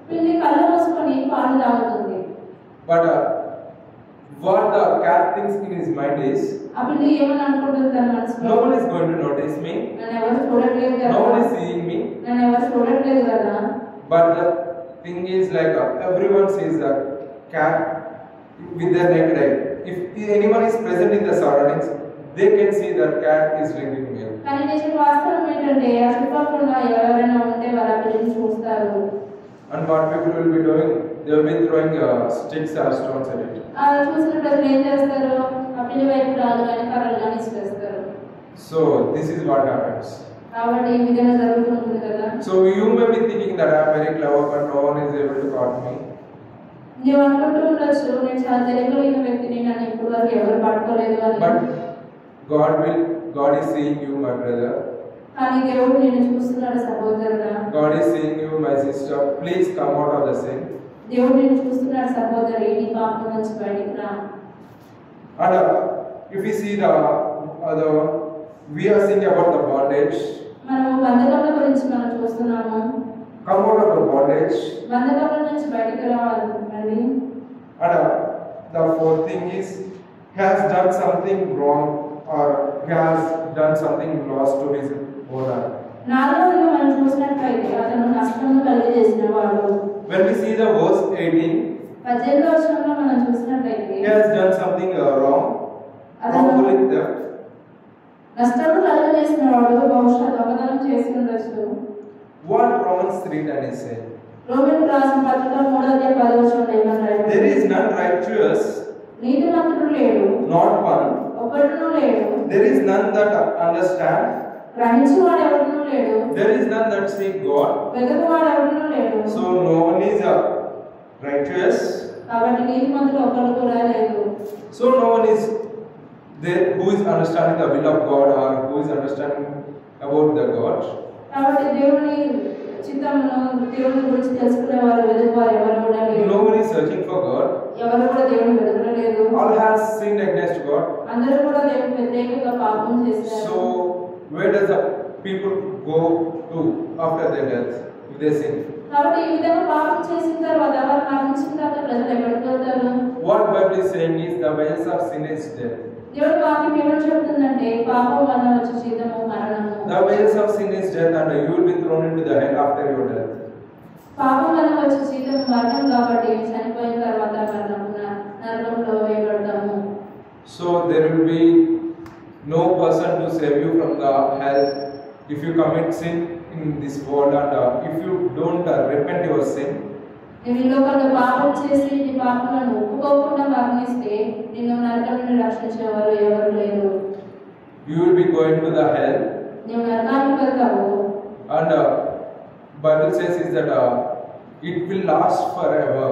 పిల్లి కళ్ళు మూసుకొని పాలు తాగుతుంది. But what the cat thinks in his mind is, ఆ పిల్లి ఏమని అనుకుంటుంది తన మనసులో? no one is going to notice me. నన్ను ఎవరు చూడట్లేదు కదా. No one is seeing me. నన్ను ఎవరు చూడట్లేదు కదా. But the thing is, everyone sees the cat with their naked eye. If anyone is present in the surroundings, they can see that cat is drinking milk. కానీ నిజం వాస్తవం ఏంటంటే, ఆ చుట్టుపక్కల ఎవరైనా ఉంటే వారు ఆ పిల్లిని చూస్తారు. And what people will be doing, they will be throwing sticks or stones at it. ఆ చూసిన ప్రజలు ఏం చేస్తారు? ఆ పిల్లి వైపు రాళ్ళు కానీ కర్రలు కానీ ఇసిరేస్తారు. So this is what happens. కాబట్టి ఈ విధంగా జరుగుతుంటుంది కదా. So you may be thinking that I am very clever, but no one is able to caught me. నువ్వు అనుకుంటూ ఉండొచ్చు, నేను చాలా తెలియగలిగిన వ్యక్తిని, నన్ను ఇప్పుడు వరకు ఎవరు పట్టుకోలేదు అని. But God is seeing you, my brother. కానీ దేవుడు నిన్ను చూస్తున్నాడు సహోదరుడా. God is seeing you, my sister. Please come out of the sin. దేవుడు నిన్ను చూస్తున్నాడు సహోదరి, నీ పాపం నుంచి బయటికి రా. And if we see we are seeing about the bondage. మనము బంధకాల గురించి మనం చూస్తున్నాము. Come out of the bondage. బంధకాల నుంచి బయటికి రావాలి. And the fourth thing is, he has done something wrong, or he has done something lost to his owner. నాలుగవదిగా మనం చూసినట్లయితే అతను నష్టం కలిగజేసిన వాడు. When we see the verse 18, 18వ వచనంలో మనం చూసినట్లయితే he has done something wrong, wrongfully theft. నష్టం కలిగజేసిన వాడు బహుశా దొంగతనం చేసి ఉండొచ్చు. What Romans 3:10 is saying? Roman రాసిన పత్రిక 3వ అధ్యాయం 10వ వచనంలో ఏమని రాయబడింది? There is none righteous. నీతిమంతుడు లేడు, not one. ఒకడును లేడు. There is none that understand. గ్రహించువాడు ఎవడును లేడు. There is none that seek God. వెతుకువాడు ఎవడును లేడు. So no one is righteous. కాబట్టి నీతిమంతుడు ఒకడు కూడా లేదు. So no one is there who is understanding the will of God or who is understanding about the God. కాబట్టి దేవుని చిత్తమును దేవుని గురించి తెలుసుకునేవారు వెతుకువారు ఎవరు కూడా లేరు. No one is searching for God. ఎవరు కూడా దేవుని వెతకలేదు. All has sinned against God. అందరూ కూడా దేవునికి వ్యతిరేకంగా పాపం చేశారు. So where does the people go to after their death if they sin? కాబట్టి ఈ విధంగా పాపం చేసిన తర్వాత వారు మరణించిన తర్వాత ప్రజలు ఎక్కడికి వెళ్తారు? What Bible is saying is the wages of sin is death. దేవుడి వాక్యం ఏమని చెప్తుందంటే పాపం వలన వచ్చే జీతము మరణము. The wages of sin is death and you will be thrown into the hell after your death. పాపం వలన వచ్చే జీతము మరణం కాబట్టి చనిపోయిన తర్వాత నరకంలో వేయబడతాము. So there will be no person to save you from the hell if you commit sin in this world and if you don't repent your sin. నీవు ఈ లోకంలో పాపం చేసి నీ పాపములను ఒప్పుకోకుండా మరణిస్తే నిన్ను నరకం నుండి రక్షించేవారు ఎవరు లేరు. You will be going to the hell. నీవు నరకానికి వెళ్తావు. And Bible says is that it will last forever.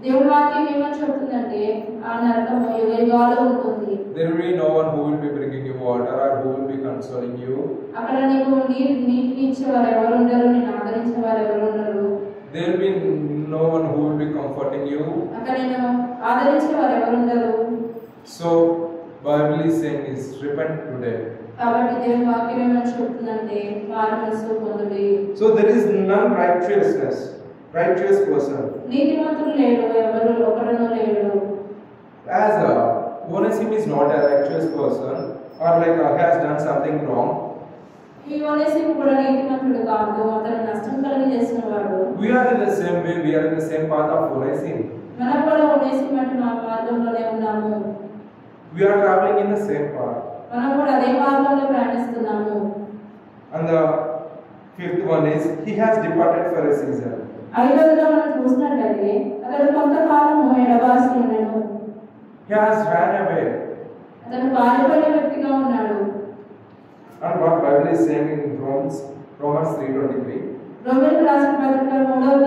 దేవుడి వాక్యం ఏమని చెప్తుందంటే ఆ నరకము యుగాలు ఉంటుంది. There will be no one who will be bringing you water or who will be consoling you. అక్కడ నీకు నీటిని ఇచ్చేవారు ఎవరు ఉండరు, నిన్ను ఆదరించేవారు ఎవరు ఉండరు. There will be no one who will be comforting you. అక్కడ నేను ఆదరించేవారు ఎవరు ఉండరు. So Bible is saying is repent today. కాబట్టి దేవుని వాక్యం ఏమని చెప్తుందంటే మారుమనసు పొందుడి. So there is none righteous person. నీతిమంతుడు లేడు, ఎవరు ఒకడును లేడు. As Onesimus is not a righteous person or like has done something wrong. ఈ ఒనేసిము కూడా నీతిమంతుడు కాదు, అతను నష్టం కలిగి చేసిన వాడు. We are in the same way, we are in the same path of Onesimus. మనం కూడా ఒనేసిము అంటే మా మార్గంలోనే ఉన్నాము. We are traveling in the same path. మనం కూడా అదే మార్గంలో ప్రయాణిస్తున్నాము. And the fifth one is he has departed for a season. ఐదవదిగా మనం చూసినట్లయితే అతడు కొంతకాలము ఎడబాసి ఉండెను. He has ran away. అతను పారిపోయే వ్యక్తిగా ఉన్నాడు. And what Bible is saying in Romans 3:23. రోమీయులకు రాసిన పత్రిక 3:23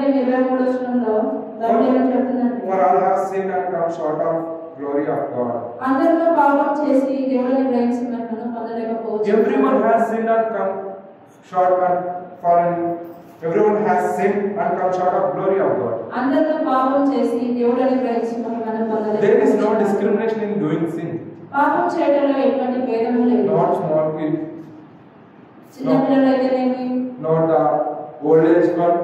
బైబిల్ ఏమని చెప్తుందంటే For all have sinned and come short of glory of God. అందరూ పాపం చేసి దేవుని గ్రహించిన మహిమను పొందలేకపోవచ్చు. Everyone has sinned and come short and fallen. Everyone has sinned and come short of glory of God. అందరూ పాపం చేసి దేవుని గ్రహించిన మహిమను పొందలేకపోవచ్చు. There is no discrimination in doing sin. పాపం చేయడంలో ఎటువంటి భేదము లేదు. Not small kid, చిన్న పిల్లలైతేనేమి, not the old age one,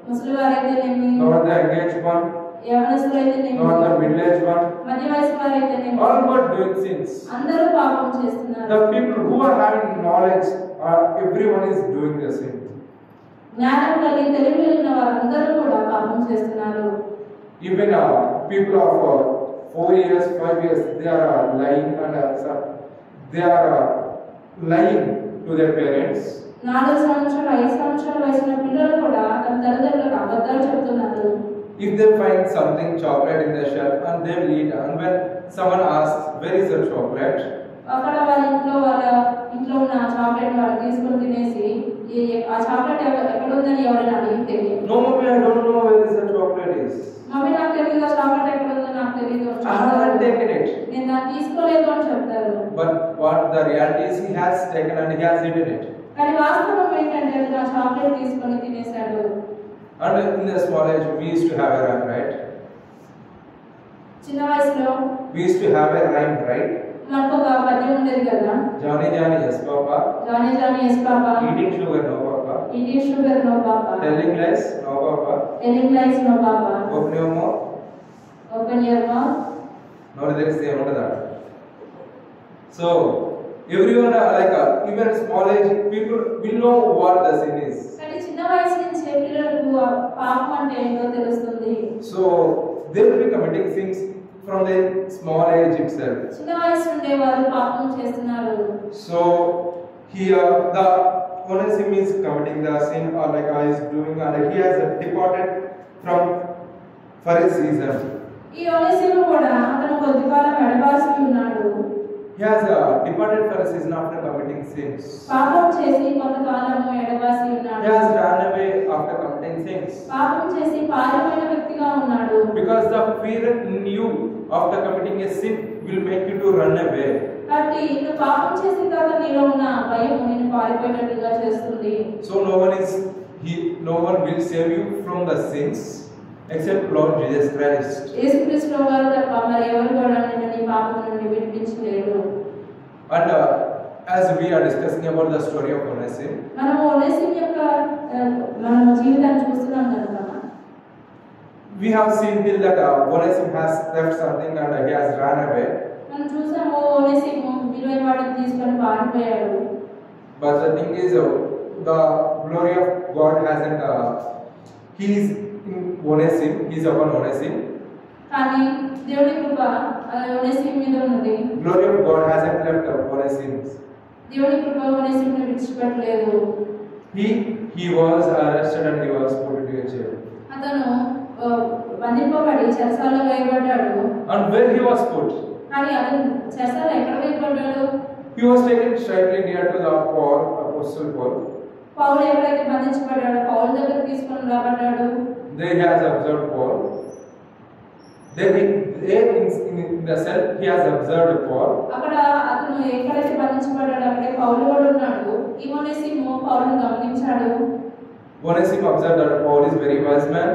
ముసలివారైతేనేమి, not the engaged one, యవనస్తులైతేనేమి, not the middle aged one. మధ్య వయసు వారైతేనేమి, All but doing sins. అందరూ పాపం చేస్తున్నారు. The people who are having knowledge, everyone is doing the sin. జ్ఞానం కలిగి తెలివి కలిగిన వారందరూ కూడా పాపం చేస్తున్నారు. Even people of 4 years, 5 years, they are lying and they are lying to their parents. 4 సంవత్సరాలు 5 సంవత్సరాల వయసున్న పిల్లలు కూడా తమ తల్లిదండ్రులకు అబద్ధాలు చెప్తున్నారు. If they find something chocolate in their shelf and they will eat, and when someone asks where is the chocolate, అక్కడ వాళ్ళ ఇంట్లో ఉన్న చాక్లెట్ వాళ్ళు తీసుకొని తినేసి ఆ చాక్లెట్ ఎక్కడ ఉందని ఎవరైనా అడిగితే no mommy, I don't know where is the chocolate is. Mummy నాకు తెలియదు ఆ చాక్లెట్ ఎక్కడ ఉందో నాకు తెలియదు. I haven't taken it. నేను దాన్ని తీసుకోలేదు అని చెప్తారు. But what the reality is, he has taken and he has eaten it. కానీ వాస్తవం ఏంటంటే ఆ చాక్లెట్ తీసుకొని తినేశాడు. And in the small age, we used to have a rhyme, right? చిన్న వయసులో We used to have a rhyme, right? మనకు ఒక పద్యం ఉండేది కదా. Johnny, Johnny, yes, Papa. Johnny Johnny yes papa. Eating sugar, no, Papa. Eating sugar no papa. Telling lies, no, Papa. Telling lies no papa. Open your mouth. Open your mouth. No, there is the that. So, everyone, even small age, people will know what the sin is. కానీ చిన్న వయసు నుంచి పిల్లలకు పాపం అంటే ఏంటో తెలుస్తుంది. So, they will be committing sins from the small age itself. చిన్న వయసు నుండే వారు పాపం చేస్తున్నారు. So, here the Onesimus is committing the sin or is doing, and he has departed from for a season. ఈ ఒనేసిము కూడా అతను కొద్దికాలం ఎడబాసి ఉన్నాడు. He has departed for a season after committing sins. పాపం చేసి కొంతకాలము ఎడబాసి ఉన్నాడు. He has run away after committing sins. పాపం చేసి పారిపోయిన వ్యక్తిగా ఉన్నాడు. Because the fear in you after committing a sin will make you to run away. కాబట్టి నువ్వు పాపం చేసిన తర్వాత నీలో ఉన్న భయం నిన్ను పారిపోయేటట్టుగా చేస్తుంది. So no one will save you from the sins except Lord Jesus Christ. యేసుక్రీస్తు వారు తప్ప మరి ఎవరు కూడా నిన్ను నీ పాపం నుండి విడిపించలేరు. And as we are discussing about the story of Onesimus, మనము ఒనేసిము యొక్క మన జీవితాన్ని చూస్తున్నాం కనుక we have seen till that Onesimus has left something and he has run away. మనం చూసాము ఒనేసిము విలువైన వాటిని తీసుకొని పారిపోయాడు. But the thing is, the glory of God hasn't. He is in Onesimus. He is upon Onesimus. కానీ దేవుని కృప ఒనేసిము మీద ఉన్నది. Glory of God hasn't left Onesimus. దేవుని కృప ఒనేసిమును విడిచిపెట్టలేదు. He was arrested and he was put into a jail. అతను బంధింపబడి చెరసాలలో వేయబడ్డాడు. And where he was put? కానీ అతను చెరసాలలో ఎక్కడ వేయబడ్డాడు? He was taken straightly near to the Apostle Paul. పౌలు ఎక్కడైతే బంధించబడ్డాడో పౌలు దగ్గర తీసుకొని రాబడ్డాడు. There he has observed Paul. Then in the cell he has observed Paul. అక్కడ అతను ఎక్కడైతే బంధించబడ్డాడో అక్కడే పౌలు కూడా ఉన్నాడు. ఈ ఒనేసిము పౌలును గమనించాడు. Onesimus observed that Paul is very wise man.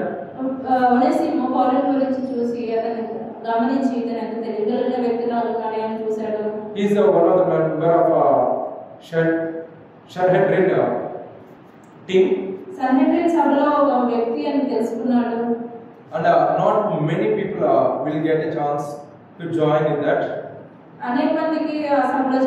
ఒనేసిము పౌలు గురించి చూసి అతను గమనించి ఇతను ఎంత తెలివిగల వ్యక్తిగా ఉన్నాడు అని చూశాడు. He is one of the member of Sanhedrin team. Sanhedrin సభలో ఒక వ్యక్తి అని తెలుసుకున్నాడు. And not many people will get a chance to join in that. అనేక మందికి ఆ సభలో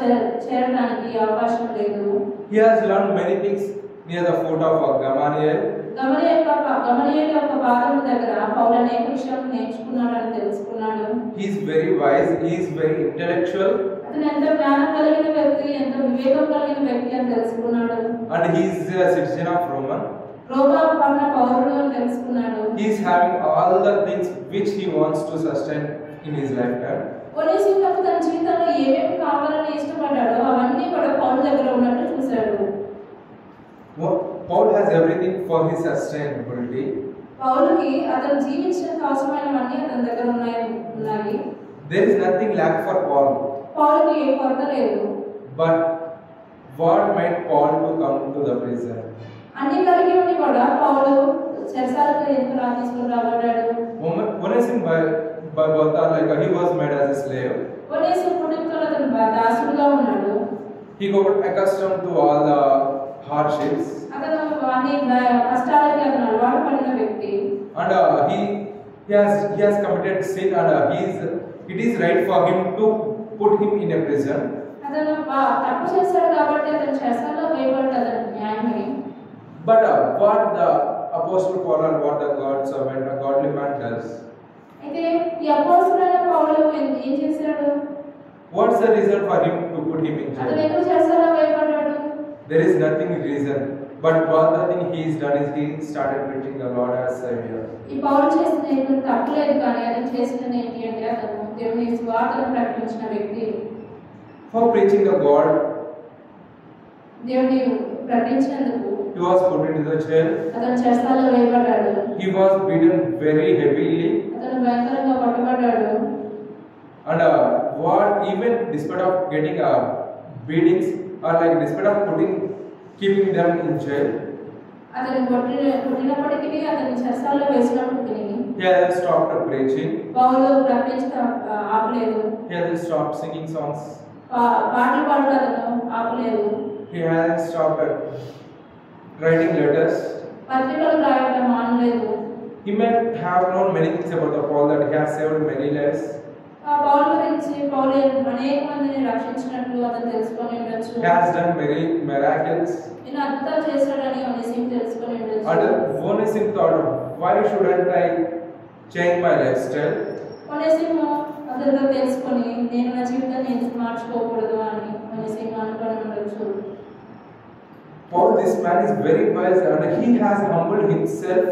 చేరడానికి అవకాశం లేదు. He has learned many things near the foot of Gamaliel. గమలీయేలు యొక్క పాదం దగ్గర పౌలు అనేక విషయాలు నేర్చుకున్నాడని తెలుసుకున్నాడు. He is very wise. He is very intellectual. అతను ఎంత జ్ఞానం కలిగిన వ్యక్తి, ఎంత వివేకం కలిగిన వ్యక్తి అని తెలుసుకున్నాడు. And he is a citizen of Roman. రోమా పట్టణ పౌరుడు అని తెలుసుకున్నాడు. He is having all the things which he wants to sustain in his lifetime. ఒనేసిము తన జీవితంలో ఏమేమి కావాలని ఇష్టపడ్డాడో అవన్నీ కూడా పౌలు దగ్గర ఉన్నట్టు చూశాడు. Paul has everything for his sustainability. పౌలుకి అతను జీవించడానికి అవసరమైనవన్నీ అతని దగ్గర ఉన్నాయి. There is nothing lack for Paul. పౌలుకి ఏ కొరత లేదు. But what made Paul to come to the prison? అన్ని కలిగి ఉండి కూడా పౌలు చెరసాలకు ఎందుకు తీసుకుని రాబడ్డాడు? Onesimus by birth, like he was made as a slave. ఒనేసిము పుట్టుకతో అతను దాసుడుగా ఉన్నాడు. He got accustomed to all the hardships. అతను అన్ని కష్టాలకి అతను అలవాటు పడిన వ్యక్తి. And he has committed sin and it is right for him to put him in a prison. అతను తప్పు చేశాడు కాబట్టి అతను చెరసాలలో వేయబడ్డాడు, అతను న్యాయమే. But what the apostle Paul and what the God servant, a godly man does? అయితే ఈ అపోస్తలుడైన పౌలు ఏం చేశాడు? What's the reason for him to put him in అతను jail? ఎందుకు చెరసాలలో వేయబడ్డాడు? There is nothing reason. But what the thing he has done is he started preaching the Lord as Savior. ఈ పౌలు చేసిన ఏమీ తప్పులేదు, కానీ అతను చేసినది ఏంటి అంటే అతను దేవుని సువార్తను ప్రకటించిన వ్యక్తి. For preaching the God, దేవుని ప్రకటించినందుకు he was put into the jail. అతను చెరసాలలో వేయబడ్డాడు. He was beaten very heavily. అతను భయంకరంగా కొట్టబడ్డాడు. And what even despite of getting beatings or like despite of keeping them in jail, అతను కొట్టినప్పటికీ అతని చెరసాలలో వేసినప్పటికీ he hasn't stopped preaching. పౌలు ప్రకటించడం ఆపలేదు. He hasn't stopped singing songs. పాటలు పాడుతూ అతను ఆపలేదు. He hasn't stopped writing letters. పత్రికలు రాయడం మానలేదు. He may have known many things about the Paul, that he has saved many lives. పౌలు గురించి పౌలు అనేక మందిని రక్షించినట్లు అతను తెలుసుకొని ఉండొచ్చు. He has done many miracles. నేను అద్భుతాలు చేశాడని ఒనేసిము తెలుసుకొని ఉండొచ్చు. And Onesimus thought, why shouldn't I change my lifestyle? ఒనేసిము అతనితో తెలుసుకొని నేను నా జీవితాన్ని ఎందుకు మార్చుకోకూడదు అని ఒనేసిము అనుకొని ఉండొచ్చు. Paul, this man is very wise and he has humbled himself.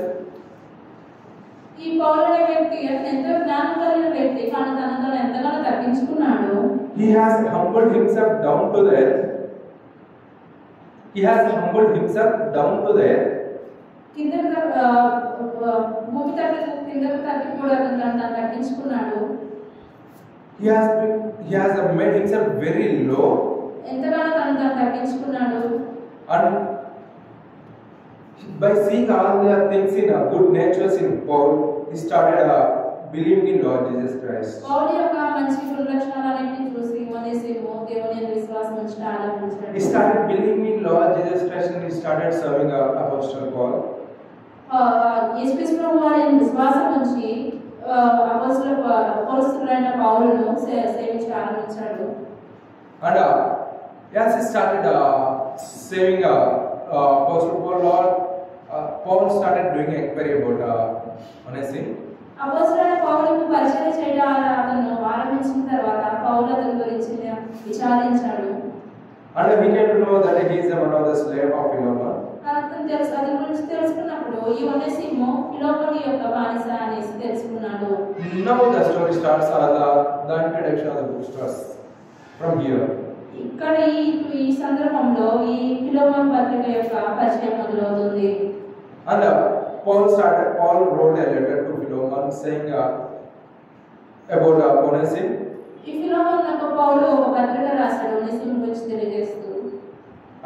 ఈ పౌలు అనే వ్యక్తి అతను ఎంతో జ్ఞానం కలిగిన వ్యక్తి, కానీ తనను ఎంతగానో తగ్గించుకున్నాడు. He has humbled himself down to the earth. He has humbled himself down to the earth. భూమి కిందకు తగ్గి కూడా తను తగ్గించుకున్నాడు. He has made himself very low. ఎంతగానో తను తగ్గించుకున్నాడు. And by seeing all the things in good natures in Paul, he started believing in Lord Jesus Christ. పౌలు యొక్క మంచి గుణలక్షణాలన్నిటిని చూసి ఒనేసిము దేవుని యందు విశ్వాసం ఉంచడం ఆరంభించాడు. He started believing in Lord Jesus Christ and he started serving Apostle Paul. యేసుక్రీస్తు ప్రభువుని విశ్వాసం ఉంచి అపోస్తలుడైన పౌలును సేవించ ఆరంభించాడు. And as he started saving Apostle Paul, Paul started doing inquiry about Onesimus. అపోస్తలుడైన పౌలుకు పరిచయం చేయడం అతను ఆరంభించిన తర్వాత పౌలు అతని గురించి విచారించాడు. And we came to know that he is one of the slave of Philemon. అతని గురించి తెలుసుకున్నప్పుడు ఈ ఒనేసిము ఫిలోమోను యొక్క బానిస అనేసి తెలుసుకున్నాడు. Now the story starts, the introduction of the book starts from here. ఇక్కడ ఈ సందర్భంలో ఈ ఫిలోమోను పత్రిక యొక్క పరిచయం మొదలవుతుంది. And Paul wrote a letter to Philemon saying about Onesimus. ఈ ఫిలోమోనుకు పౌలు ఒక పత్రిక రాశాడు ఒనేసిము గురించి తెలియజేస్తూ.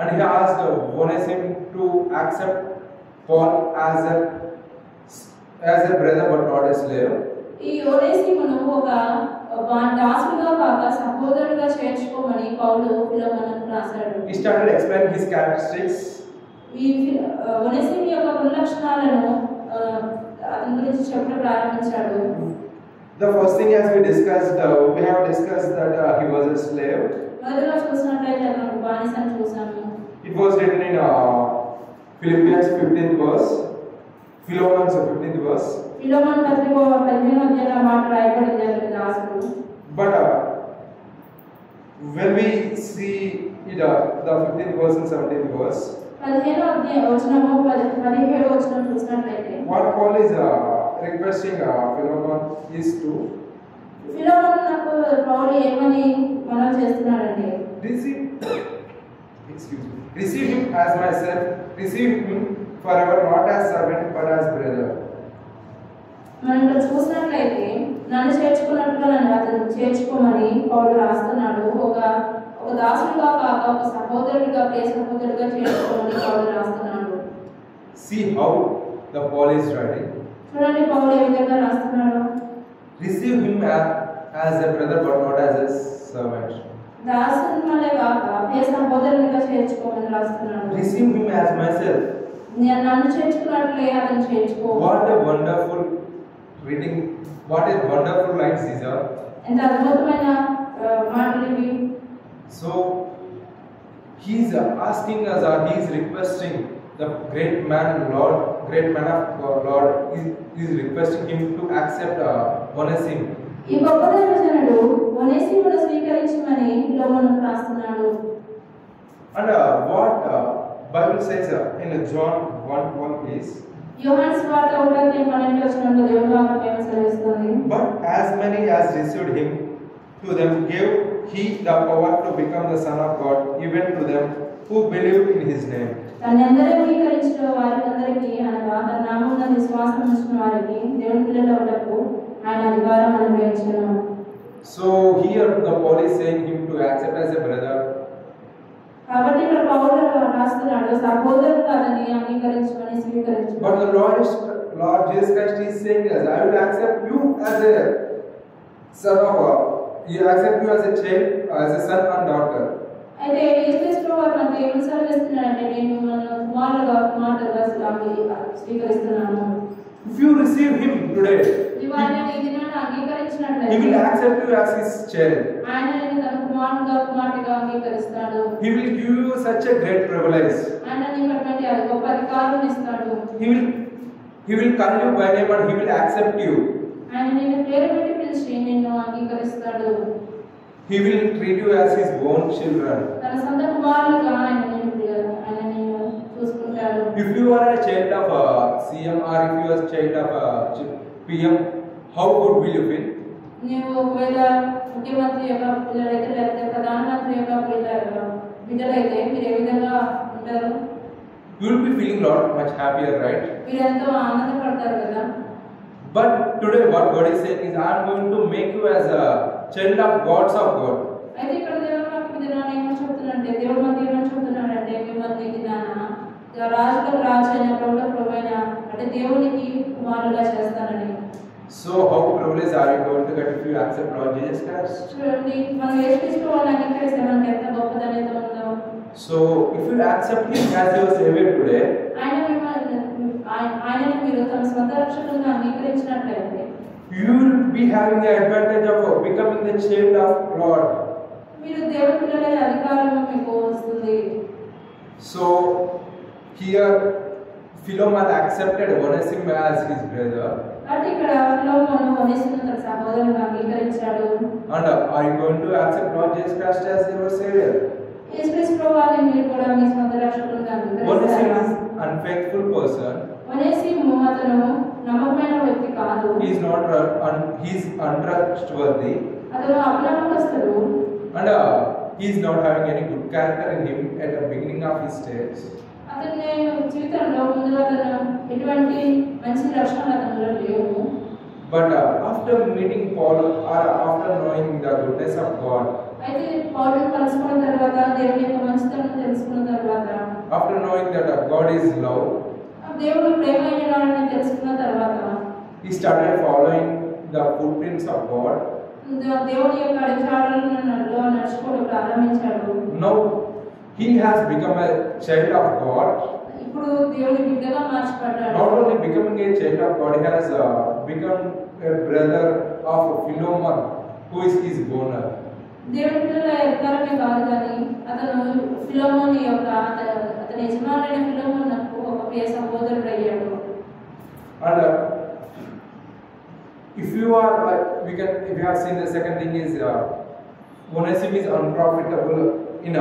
And he asked Onesimus to accept Paul as a brother but not a slave. ఈ ఒనేసిమును ఒక దాసుడుగా కాక సహోదరుడుగా చేర్చుకోమని పౌలు ఫిలోమోనుకు రాశాడు. He started explaining his characteristics. ఈ ఒనేసిము యొక్క గుణలక్షణాలను అతని గురించి చెప్పడం ప్రారంభించాడు. The first thing, as we have discussed that he was a slave. మొదటగా చూసినట్లయితే అతను బానిసను చూసాము. It was written in Philippians 15th verse, Philemon's 15th verse. ఫిలోమోను పత్రిక 15వ అధ్యాయంలో మాట రాయబడింది అతని దాసుడు. But when we see it, the 15th verse and 17th verse, 15వ అధ్యాయం వచనము 17వ వచనం చూసినట్లయితే what Paul is requesting Philemon is to ఫిలోమోనుకు పౌలు ఏమని మనవి చేస్తున్నాడంటే receive him as myself, receive him forever, not as servant but as brother. మనం ఇక్కడ చూసినట్లయితే నన్ను చేర్చుకున్నట్టుగా నన్ను అతను చేర్చుకోమని పౌలు రాస్తున్నాడు. ఒక దాసుడిగా కాక ఒక సహోదరుడిగా ప్రియ సహోదరుడిగా చేర్చుకోమని పౌలు రాస్తున్నాడు. See how the Paul is writing. చూడండి పౌలు ఏ విధంగా రాస్తున్నాడు. Receive him as a brother but not as a servant. దాసుని వలె కాక ప్రియ సహోదరుడిగా చేర్చుకోమని రాస్తున్నాడు. Receive him as myself. నన్ను చేర్చుకున్నట్లే అతను చేర్చుకో. What a wonderful reading, what a wonderful lines these are. ఎంత అద్భుతమైన మాటలు ఇవి. So he is asking us, he is requesting the great man of God, he is requesting him to accept Onesimus. ఈ గొప్ప దైవజనుడు ఒనేసిమును స్వీకరించమని ఫిలోమోనుకు రాస్తున్నాడు. And what Bible says in John 1:1 is, యోహాను సువార్త 1:12 వచనంలో దేవుని వాక్యం ఏమని సెలవిస్తుంది? But as many as received him, to them gave he the power to become the Son of God, even to them who believe in his name. తనని అందరూ అంగీకరించిన వారందరికీ అనగా తన నామమున విశ్వాసం ఉంచిన వారికి దేవుని పిల్లలవుటకు ఆయన అధికారం అనుగ్రహించెను. So here the Paul is saying him to accept as a brother. కాబట్టి ఇక్కడ పౌలు రాస్తున్నాడు సహోదరుడుగా అతన్ని అంగీకరించమని స్వీకరించు. But the Lord Jesus Christ is saying us, I will accept you as a son of God. He accept you as a child, as a son and daughter. అయితే యేసుక్రీస్తు వారు మనకు ఏమని సెలవిస్తున్నాడంటే నేను మిమ్మల్ని కుమారుడుగా స్వీకరిస్తున్నాను. If you receive him today, నీవు ఆయనని ఈ దినాన అంగీకరించినట్లయితే he will accept you as his child. ఆయన నిన్ను తన కుమారుడిగా అంగీకరిస్తాడు. He will give you such a great privilege. ఆయన నీకు అటువంటి గొప్ప అధికారం ఇస్తాడు. He will call you by name and he will accept you. ఆయన నిన్ను పేరు పెట్టి పిలిచి నిన్ను అంగీకరిస్తాడు. He will treat you as his own children. తన సొంత కుమారులుగా ఆయన నిన్ను చూసుకుంటాడు. If you are a child of CM or if you are a child of PM, how good will you feel? నీవు ఒకవేళ ముఖ్యమంత్రి యొక్క పిల్లలైతే లేకపోతే ప్రధానమంత్రి యొక్క బిడ్డలైతే మీరు ఏ విధంగా ఉంటారు? You will be feeling lot much happier, right? మీరు ఎంతో ఆనందపడతారు కదా. But today what God is saying is, I am going to make you as a child of gods of God. అయితే ఇక్కడ దేవుడు నాకు విధానం ఏమని చెప్తున్నాడంటే, దేవుడు మనకి ఏమని చెప్తున్నాడంటే, మిమ్మల్ని విధాన రాజులకు రాజు అయిన ప్రభువులకు ప్రభు అయిన అంటే దేవునికి కుమారులుగా చేస్తానని. So how privileged are you going to get if you accept Lord Jesus Christ? చూడండి, మనం యేసుక్రీస్తు ప్రభువుని అంగీకరిస్తే మనకి ఎంత గొప్ప ధన్యత ఉందో. So if you accept Him as your Savior today, ఆయనను మీరు తమ స్వంత రక్షకులుగా అంగీకరించినట్లయితే, you will be having the advantage of becoming the child of Lord. మీరు దేవుని పిల్లల అధికారం మీకు వస్తుంది. So here Philemon accepted Onesimus as his brother. అంటే ఇక్కడ ఫిలోమోను ఒనేసిమును తన సహోదరునిగా అంగీకరించాడు. And are you going to accept Lord Jesus Christ as your Savior? యేసుక్రీస్తు ప్రభువుని మీరు కూడా మీ స్వంత రక్షకులుగా అంగీకరిస్తారా? Onesimus is unfaithful person. ఒనేసిము అతను నమ్మకమైన వ్యక్తి కాదు. He is not he is untrustworthy. అతను అపనమ్మకస్తుడు. And he is not having any good character in him at the beginning of his stage. అతని జీవితంలో ముందుగా అతను ఎటువంటి మంచి లక్షణాలు అతనిలో లేవు. But after meeting Paul or after knowing the goodness of God, అయితే పౌలుని కలుసుకున్న తర్వాత దేవుని యొక్క మంచితనం తెలుసుకున్న తర్వాత, after knowing that God is love, దేవుడు ప్రేమైనవాడని తెలుసుకున్న తర్వాత, he started following the footprints of God. దేవుని యొక్క అడుగుజాడలలో నడుచుకోవడం ప్రారంభించాడు. Now he has become a child of God. ఇప్పుడు దేవుని బిడ్డగా మార్చబడ్డాడు. Not only becoming a child of God, he has become a brother of Philemon, who is his owner. దేవుని పిల్లల అధికారమే కాదు కానీ అతను ఫిలోమోను యొక్క అతని యజమానుడైన ఫిలోమోనుకు ఒక ప్రియ సహోదరుడు అయ్యాడు. And if you have seen the second thing is Onesimus is unprofitable in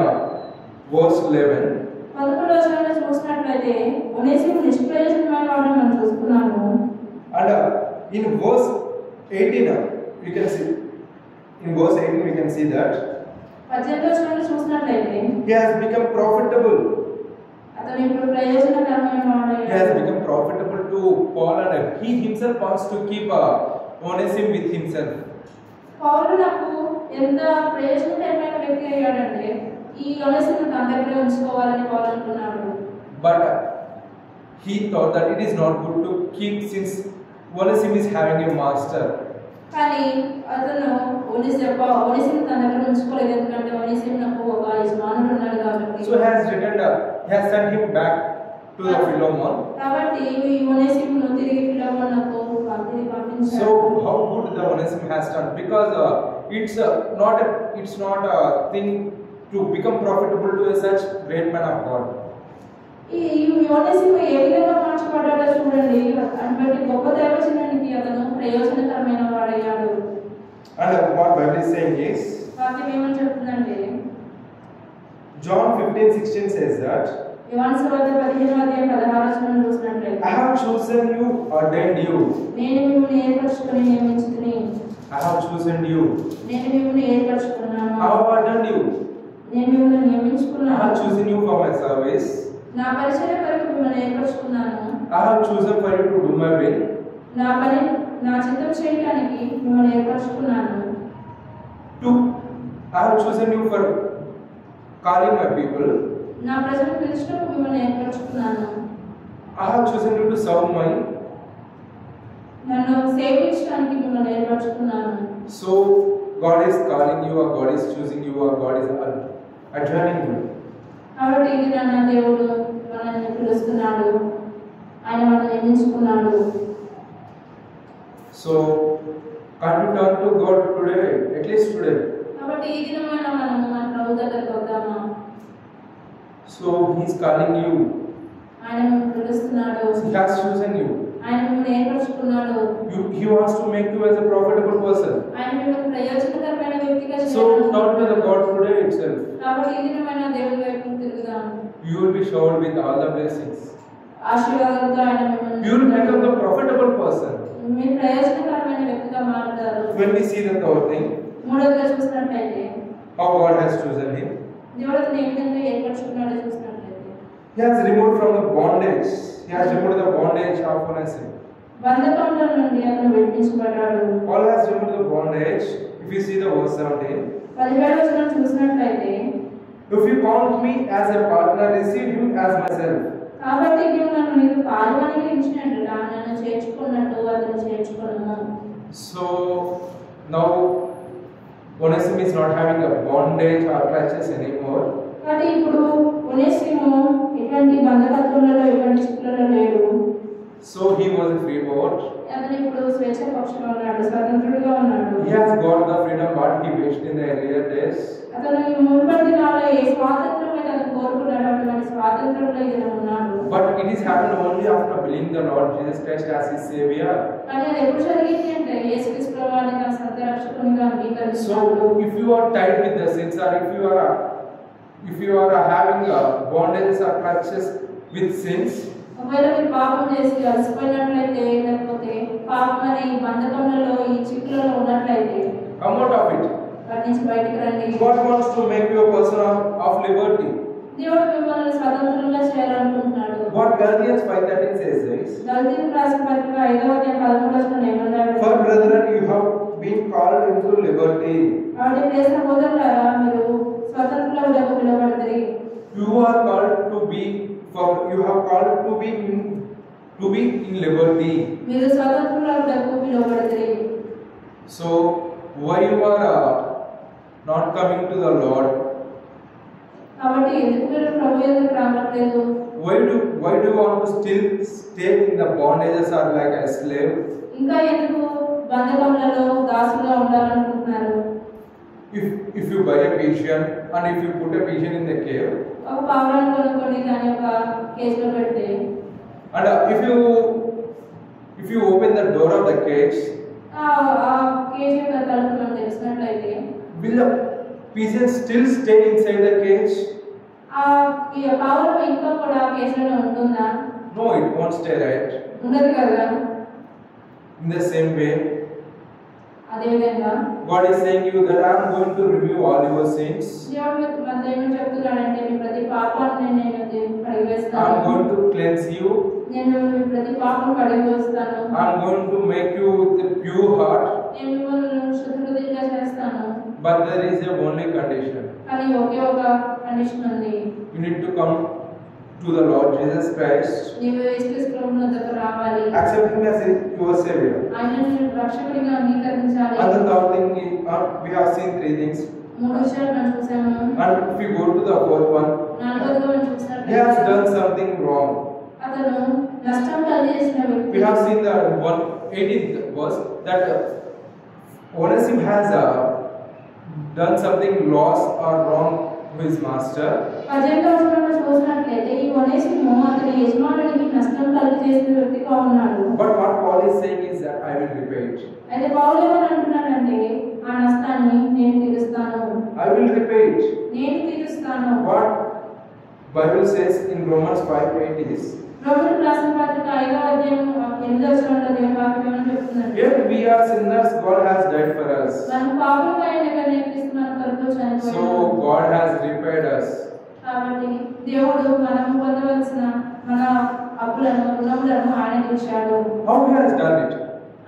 verse 11. 11వ వచనంలో చూసినట్లయితే ఒనేసిము నిష్ప్రయోజనమైన వాడని మనం చూస్తున్నాము. And in verse 18 we can see, in verse 18 we can see that 18వ వచనంలో చూసినట్లయితే he has become profitable. అతను ఇప్పుడు ప్రయోజనకరమైన వాడయ్యాడు. He has become profitable to Paul, and he himself wants to keep Onesimus with himself. పౌలు నాకు ఎంత ప్రయోజనకరమైన వ్యక్తి అయ్యాడంటే ఈ ఒనేసిమును తన దగ్గర ఉంచుకోవాలని పౌలు అనుకున్నాడు. But he thought that it is not good to keep, since Onesimus is having a master. కానీ అతను ఒనేసిమును తన దగ్గర ఉంచుకోలేదు, ఎందుకంటే ఒనేసిమునకు ఒక యజమానుడు ఉన్నాడు కాబట్టి. So he has sent him back to the Philemon. కాబట్టి ఈ ఒనేసిమును తిరిగి ఫిలోమోనుకు పంపించాడు. So how good the Onesimus has done, because it's not a thing to become profitable to such great man of God. ఈ ఒనేసిము ఏ విధంగా మార్చబడ్డాడో చూడండి. అటువంటి గొప్ప దైవజనునికి అతను ప్రయోజనకరమైన వాడయ్యాడు. And what Bible is saying is, వాక్యం ఏమని చెప్తుందంటే, John 15:16 says that, యోహాను సువార్త 15:16 చూసినట్లయితే, I have chosen you, ordained you. నేను మిమ్మల్ని ఏర్పరచుకొని నియమించుకుని. I have chosen you. నేను మిమ్మల్ని ఏర్పరచుకున్నాను. I have ordained you. నేను మిమ్మల్ని I నియమించుకున్నాను. have chosen you for my service. నా పరిచర్య కొరకు మిమ్మల్ని ఏర్పరచుకున్నాను. I have chosen for you to do my will. నా చిత్తం చేయడానికి మిమ్మల్ని ఏర్పరచుకున్నాను. I have chosen you for calling my people. నా ప్రజలను పిలిచినప్పుడు మిమ్మల్ని ఏర్పరచుకున్నాను. I have chosen you to serve my. నన్ను సేవించడానికి మిమ్మల్ని ఏర్పరచుకున్నాను. So God is calling you, or God is choosing you, or God is adjourning you. కాబట్టి ఇది నన్ను దేవుడు మనల్ని పిలుస్తున్నాడు, ఆయన మనల్ని నియమించుకున్నాడు. So can't you turn to God today, at least today? కాబట్టి ఈ దినమైన మనము మన ప్రభు దగ్గరికి వద్దామా? So He is calling you. ఆయన మిమ్మల్ని పిలుస్తున్నాడు. He has chosen you. ఆయన మిమ్మల్ని ఏర్పరచుకున్నాడు. He wants to make you as a profitable person. ఆయన మిమ్మల్ని ప్రయోజనకరమైన వ్యక్తిగా So turn to the God today itself. కాబట్టి ఈ దినమైన దేవుని వైపు తిరుగుదాం. You will be showered with all the blessings. ఆశీర్వాదాలతో ఆయన మిమ్మల్ని You will become the profitable person. మీరు ప్రయోజనకరమైన వ్యక్తిగా మారుతారు. When we see the third thing, మూడవదిగా చూసినట్లయితే how God has chosen him, దేవుడు అతన్ని ఏ విధంగా ఏర్పరచుకున్నాడో చూసినట్లయితే he has removed from the bondage. He has removed the bondage of Onesimus. బంధకముల నుండి అతను విడిపించబడ్డాడు. Paul has removed the bondage. If you see the verse 17, 17వ వచనం చూసినట్లయితే if you count me as a partner, receive him as myself. కాబట్టి నీవు నన్ను నీకు పాలువానికి ఇచ్చినట్లుగా నన్ను చేర్చుకున్నట్టు అతను చేర్చుకున్నాను. So now Onesimus is not having a bondage or clutches anymore. కాబట్టి ఇప్పుడు ఒనేసిము ఎటువంటి బంధకత్వంలో ఎటువంటి చిక్కులలో లేడు. So he was a free bird. అతను ఇప్పుడు స్వేచ్ఛ పక్షంగా ఉన్నాడు, స్వతంత్రుడిగా ఉన్నాడు. He has got the freedom what he wished in the earlier days. అతను ఈ మునుపటి దినాల్లో ఏ స్వాతంత్రం అయితే అతను కోరుకున్నాడో అటువంటి స్వాతంత్రంలో ఇతను ఉన్నాడు. But it is happened only after believing the Lord Jesus Christ as his Savior. కానీ అది ఎప్పుడు జరిగింది అంటే యేసుక్రీస్తు ప్రభువుని తన సొంత రక్షకునిగా అంగీకరించాడు. So if you are tied with the sins, or if you are having bondages or clutches with sins, ఒకవేళ మీరు పాపం చేసి అలసిపోయినట్లయితే లేకపోతే పాపం అనే ఈ బంధకములలో ఈ చిక్కులలో ఉన్నట్లయితే come out of it. వాటి నుంచి బయటికి రండి. God wants to make you a person of liberty. దేవుడు మిమ్మల్ని స్వతంత్రంగా చేయాలనుకుంటున్నాడు. What Galatians 5:13 says is, గలతీయులకు రాసిన పత్రిక 5వ అధ్యాయం 13వ వచనం ఏమన్నాడు? for brethren you have been called into liberty. కాబట్టి ప్రియ సహోదరులారా మీరు స్వతంత్రులుగా పిలువబడతారు. You are called to be in liberty. మీరు స్వతంత్రులుగా పిలువబడతారు. So why you are not coming to the Lord? కాబట్టి ఎందుకు మీరు ప్రభు యొద్దకు రావట్లేదు? Why do you want to still stay in the bondages or like a slave? ఇంకా ఎందుకు బంధకములలో దాసులుగా ఉండాలనుకుంటున్నారు? If you buy a pigeon and if you put a pigeon in the cave, ఒక పావురాన్ని కొనుక్కొని దాని యొక్క కేజ్లో పెడితే and if you open the door of the cage, ఆ cage యొక్క తలుపు మనం తెలిసినట్లయితే will the pigeon still stay inside the cage? ఆ పావురం ఇంకా కూడా కేజ్లోనే ఉంటుందా? No, it won't stay, right? ఉండదు కదా. In the same way, అదే విధంగా God is saying you that I am going to review all your sins. దేవుడు మనతో ఏమని చెప్తున్నాడంటే మీ ప్రతి పాపాన్ని నేను కడిగివేస్తాను. I am going to cleanse you. నేను మీ ప్రతి పాపం కడిగివేస్తాను. I am going to make you with a pure heart. నేను మిమ్మల్ని శుద్ధ హృదయంగా చేస్తాను. But there is a only condition. కానీ ఒకే ఒక కండిషన్ ఉంది. You need to come to the Lord Jesus Christ. నీవు యేసుక్రీస్తు ప్రభువుని వద్దకు రావాలి. Accept him as your Savior. ఆయనను రక్షకుడిగా అంగీకరించాలి. And the third thing is, we have seen three things. మూడు విషయాలు మనం చూసాము. And if we go to the fourth one, నాలుగోదిగా మనం he చూసినట్లయితే has done something wrong. అతను నష్టం కలిగేసిన వ్యక్తి. We have seen the 18th verse that Onesimus has done something loss or wrong to his master. 18వ వచనంలో చూసినట్లయితే ఈ ఒనేసిము అతని యజమానునికి నష్టం కలిగజేసిన వ్యక్తిగా ఉన్నాడు. But what Paul is saying is that I will repay it. అయితే పౌలు ఏమని అంటున్నాడంటే ఆ నష్టాన్ని నేను తీరుస్తాను. I will repay it. నేను తీరుస్తాను. What Bible says in Romans 5:8 is, రోమీయులకు రాసిన పత్రిక 5వ అధ్యాయం 8వ వచనంలో దేవుని వాక్యం ఏమని చెప్తుందంటే, yet we are sinners, God has died for us. మనం పాపులుగా ఉండగా క్రీస్తు మన కొరకు చనిపోయాడు. So God has repaid us. కాబట్టి దేవుడు మనం పొందవలసిన మన అప్పులను రుణములను ఆయన తీర్చాడు. How he has done it?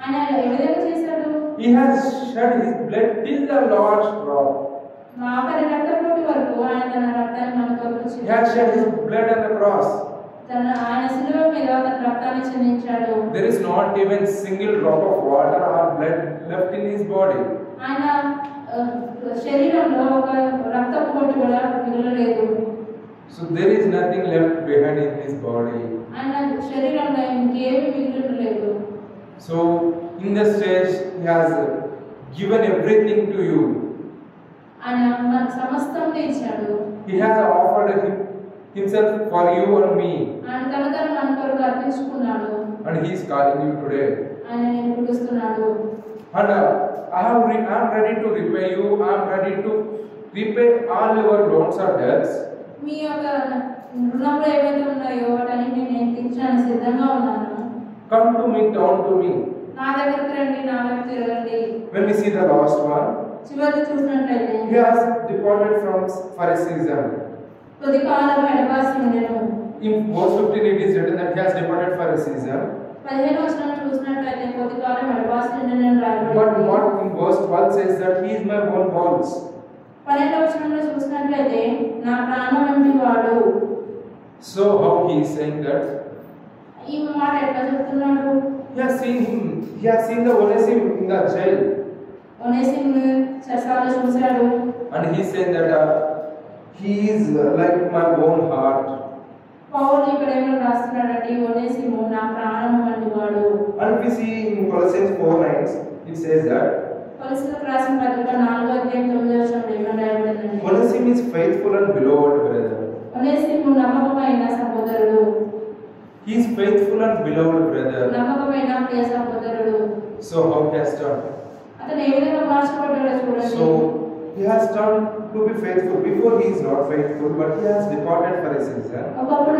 ఆయన ఏ విధంగా చేశాడు? He has shed his blood till the last drop. ఆఖరి రక్తపోటు వరకు ఆయన తన రక్తాన్ని మన కొరకు He has shed his blood on the cross. ఆయన శిలువ మీద తన రక్తాన్ని చిందించాడు. There is not even single drop of water or blood left in his body. ఆయన శరీరంలో ఒక రక్తపు బొట్టు కూడా మిగలలేదు. So there is nothing left behind in his body. ఆయన శరీరంలో ఇంకేమీ మిగిలిలేదు. So in the stage he has given everything to you. ఆయన మనకు సమస్తం ఇచ్చాడు. He has offered himself for you and me. ఆయన తనను మన కొరకు అర్పించుకున్నాడు. And he is calling you today. ఆయన నిన్ను పిలుస్తున్నాడు. And I am ready to repay you. I am ready to repay all your loans or debts. మీ యొక్క రుణములు ఏవైతే ఉన్నాయో వాటన్నిటిని నేను తీర్చడానికి సిద్ధంగా ఉన్నాను. Come to me, turn to me. నా దగ్గరికి రండి, నా వైపు తిరగండి. When we see the last one, చివరి చూసినట్లయితే he has departed from Phariseeism. కొద్ది కాలం ఎడబాసి ఉండెను. In verse 15 it is written that he has departed Phariseeism. 15వ వచనం చూసినట్లయితే కొద్ది కాలం ఎడబాసి ఉండెనని రాయబడింది. But what in verse 12 says that he is my own bones. 12వ వచనంలో చూసినట్లయితే నా ప్రాణం వంటి వాడు. So how he is saying that? ఈ మాట ఎట్లా చెప్తున్నాడు? He has seen the Onesimus in the jail. ఒనేసిమును చెరసాలలో చూశాడు. And he is saying that he is like my own heart. పౌలు ఇక్కడ ఏమని రాస్తున్నాడంటే ఒనేసిము నా ప్రాణం వంటి వాడు. And we see in Colossians 4:9 it says that కొలస్సీలకు రాసిన పత్రిక 4వ అధ్యాయం 9వ వచనంలో ఏమని రాయబడిందంటే Onesimus is faithful and beloved brother. ఒనేసిము నమ్మకమైన సహోదరుడు. He is faithful and beloved brother. నమ్మకమైన ప్రియ సహోదరుడు. So how he has done? అతను ఏ విధంగా మార్చబడ్డాడో చూడండి. So he has turned to be faithful. Before he is not faithful, but he has departed Phariseeism. ఒకప్పుడు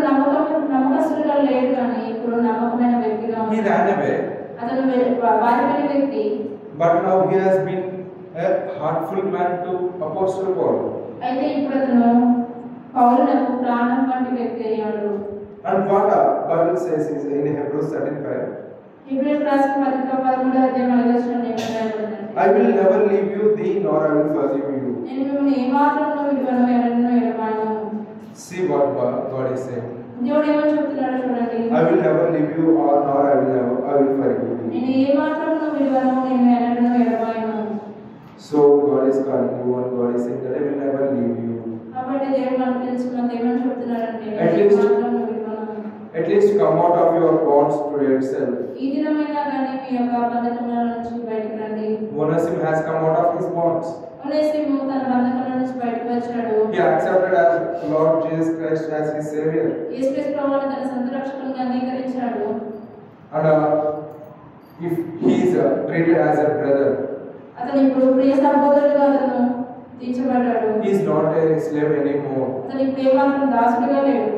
నమ్మకస్తుడుగా లేడు కానీ ఇప్పుడు నమ్మకమైన వ్యక్తిగా He ఉన్నాడు. ran away. అతను వారిపైన వ్యక్తి. But now he has been a heartful man to Apostle Paul. అయితే ఇప్పుడు అతను పౌలునకు ప్రాణం వంటి వ్యక్తి అయ్యాడు. And what Bible says is in Hebrews 13:5. హెబ్రీయులకు రాసిన పత్రిక 13వ అధ్యాయం 5వ వచనంలో ఏమని రాయబడిందంటే I will never leave you thee, nor I will forgive you. నేను మిమ్మల్ని ఏమాత్రమును విడువను, ఎన్నడూను ఎడబాయను. See what God is saying. దేవుడు ఏమని చెప్తున్నాడో చూడండి. I will never leave you, or nor I will forgive you. నేను ఏమాత్రమును విడువను, నేను ఎన్నడూను ఎడబాయను. So God is calling you, and God is saying that I will never leave you. కాబట్టి దేవుడు మనకు తెలుసుకున్నది ఏమని చెప్తున్నాడంటే At least- ఏమాత్రమును విడువను. At least come out of your bonds to yourself. ఈ దినమైనా కానీ మీ యొక్క బంధకముల నుంచి బయటకు రండి. Onesimus has come out of his bonds. ఒనేసిము తన బంధకముల నుంచి బయటకు వచ్చాడు. He accepted as Lord Jesus Christ as his Savior. యేసుక్రీస్తు ప్రభువును తన సొంత రక్షకునిగా అంగీకరించాడు. And if he is treated as a brother, అతను ఇప్పుడు ప్రియ సహోదరుడుగా అతను తీర్చబడ్డాడు. he is not a slave anymore. అతను ఇప్పుడు ఏమాత్రం దాసుడిగా లేడు.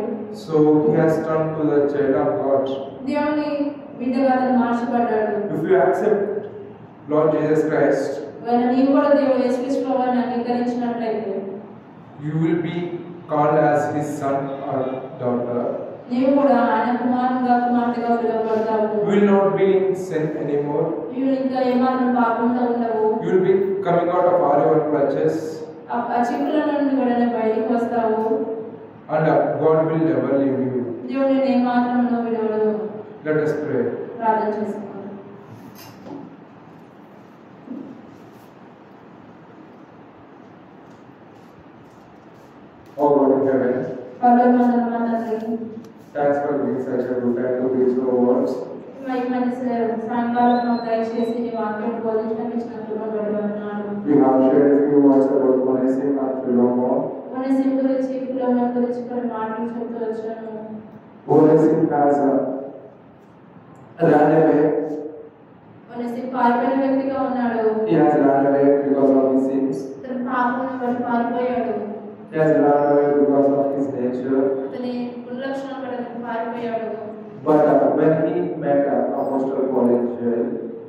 So he has turned to the child of God. దేవుని బిడ్డగా అతను మార్చబడ్డాడు. If you accept Lord Jesus Christ, ఒకవేళ నీవు కూడా దేవుడు యేసుక్రీస్తు ప్రభువును అంగీకరించినట్లయితే you will be called as his son or daughter. నీవు కూడా ఆయన కుమారునిగా కుమార్తెగా పిలువబడతావు. You will not be in sin anymore. నీవు ఇంకా ఏమాత్రం పాపంలో ఉండవు. You will be coming out of all your clutches, ఆ చిక్కుల నుండి కూడా నువ్వు బయటికి వస్తావు. and God will never leave you. దేవుడు నేను ఏమాత్రం విడవడు. Let us pray. ప్రార్థన చేసుకుందాం. Oh God in heaven, పరలోకమందున్న మా తండ్రి, thanks for being such a good time to preach your words. ఈ మధ్య సాయంకాలం మాకు దయచేసి నీ వాక్యం బోధించడానికి ఇచ్చిన కృపను వందనాలు. We have shared a few words about Onesimus and Philemon. ఒనేసిము గురించి ఫిలోమోను గురించి కొన్ని మాటలు చెప్తూ వచ్చాను. Onesimus has ran away. ఒనేసిము పారిపోయిన వ్యక్తిగా ఉన్నాడు. He has run away because of his sins. తన పాపమును బట్టి పారిపోయాడు. He has run away because of his nature. అతని గుణలక్షణాలు బట్టి అతను పారిపోయాడు. But when he met Apostle Paul in jail,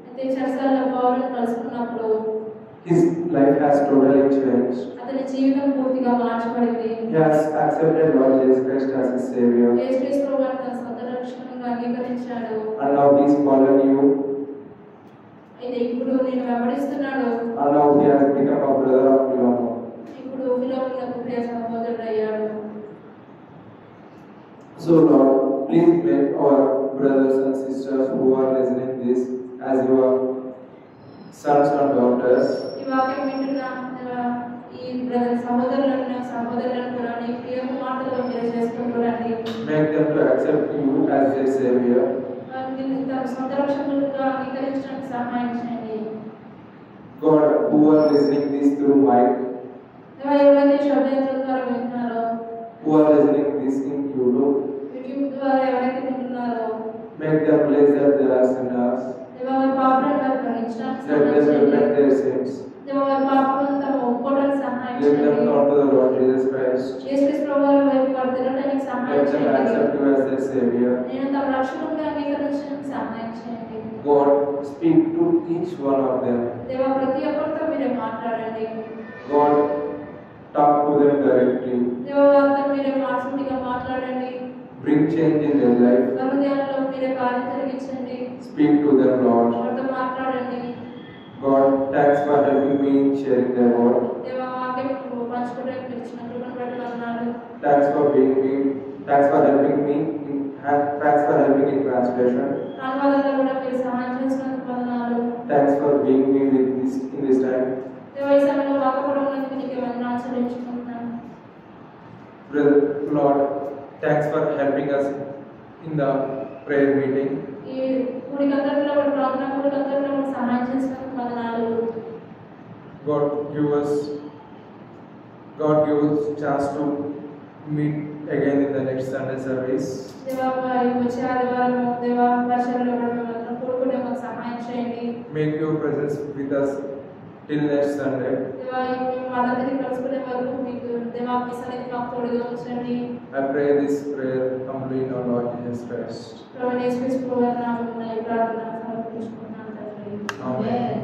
అయితే చెరసాలలో పౌలును కలుసుకున్నప్పుడు his life has totally changed. అతని జీవితం పూర్తిగా మార్చబడింది. He has accepted Lord Jesus Christ as his Savior. యేసుక్రీస్తు ప్రభువును తన సొంత రక్షకునిగా అంగీకరించాడు. And now he is following you. అయితే ఇప్పుడు నేను వెంబడిస్తున్నాడు. And now he has become a brother of Philemon. ఇప్పుడు ఫిలోమోనుకు ప్రియ సహోదరుడు అయ్యాడు. So Lord, please make our brothers and sisters who are listening this as your sons and daughters. ఈ వాక్యం వింటున్న ఈ బ్రదర్ సహోదరులను కూడా నీ ప్రియ కుమార్తెలుగా మీరు చేసుకుంటున్నారండి. Make them to accept you as their Savior. వారిని తమ సొంత రక్షకులుగా అంగీకరించడానికి సహాయం చేయండి. God, who are listening this through mic, ఎవరైతే శబ్దయంత్రం ద్వారా వింటున్నారో, who are listening this in YouTube, YouTube ద్వారా ఎవరైతే వింటున్నారో, make them realize that they are sinners. వారి పాపాలను వారు గ్రహించడానికి Let them సహాయం repent చేయండి. their sins. వారి పాపాలను తమ ఒప్పుకోవడానికి సహాయం Let them చేయండి. turn to the Lord Jesus Christ. యేసుక్రీస్తు ప్రభువు వైపు వారు తిరగడానికి సహాయం సహాయం Let them చేయండి. accept you as their Savior. నేను తమ రక్షకుడిగా అంగీకరించడానికి సహాయం చేయండి. God, speak to each one of them. దేవా ప్రతి ఒక్కరితో మీరే మాట్లాడండి. God, talk to them directly. దేవా వారితో మీరే మనసుగా మాట్లాడండి. Bring change in their life. వారి హృదయాల్లో మీరే కార్యం జరిగించండి. Speak to them, Lord. వారితో మాట్లాడండి. God, thanks for helping me in sharing their word. దేవా వాక్యం పంచుకోవడానికి మీరు ఇచ్చిన కృపను బట్టి వందనాలు. Thanks for helping me in translation. అనువాదంలో కూడా మీరు సహాయం చేసినందుకు వందనాలు. Thanks for being me in this time. దేవా ఈ సమయంలో వాక్యపడం ఉన్నందుకు నీకు వందనాలు చెల్లించుకుంటున్నాను. Lord, thanks for helping us in the prayer meeting. ఈ కూడికంతట్లో కూడా ప్రార్థన కూడికంతట్లో కూడా సహాయం చేసినందుకు వందనాలు. God give us chance to meet again in the next Sunday service. దేవా వచ్చే ఆదివారం దేవా వర్షంలో కూడా మేము కూడుకునే మాకు సహాయం చేయండి. Make your presence with us till next Sunday. దేవా మేము వాళ్ళందరినీ కలుసుకునే వరకు మీకు దేవా మీ సన్నిధి మాకు తోడుగా ఉంచండి. I pray this prayer humbly in our Lord Jesus Christ. ప్రభువైన యేసు క్రీస్తు నామమున ఈ ప్రార్థన సమర్పించుకుంటున్నాను తండ్రి. Amen. ఆమేన్.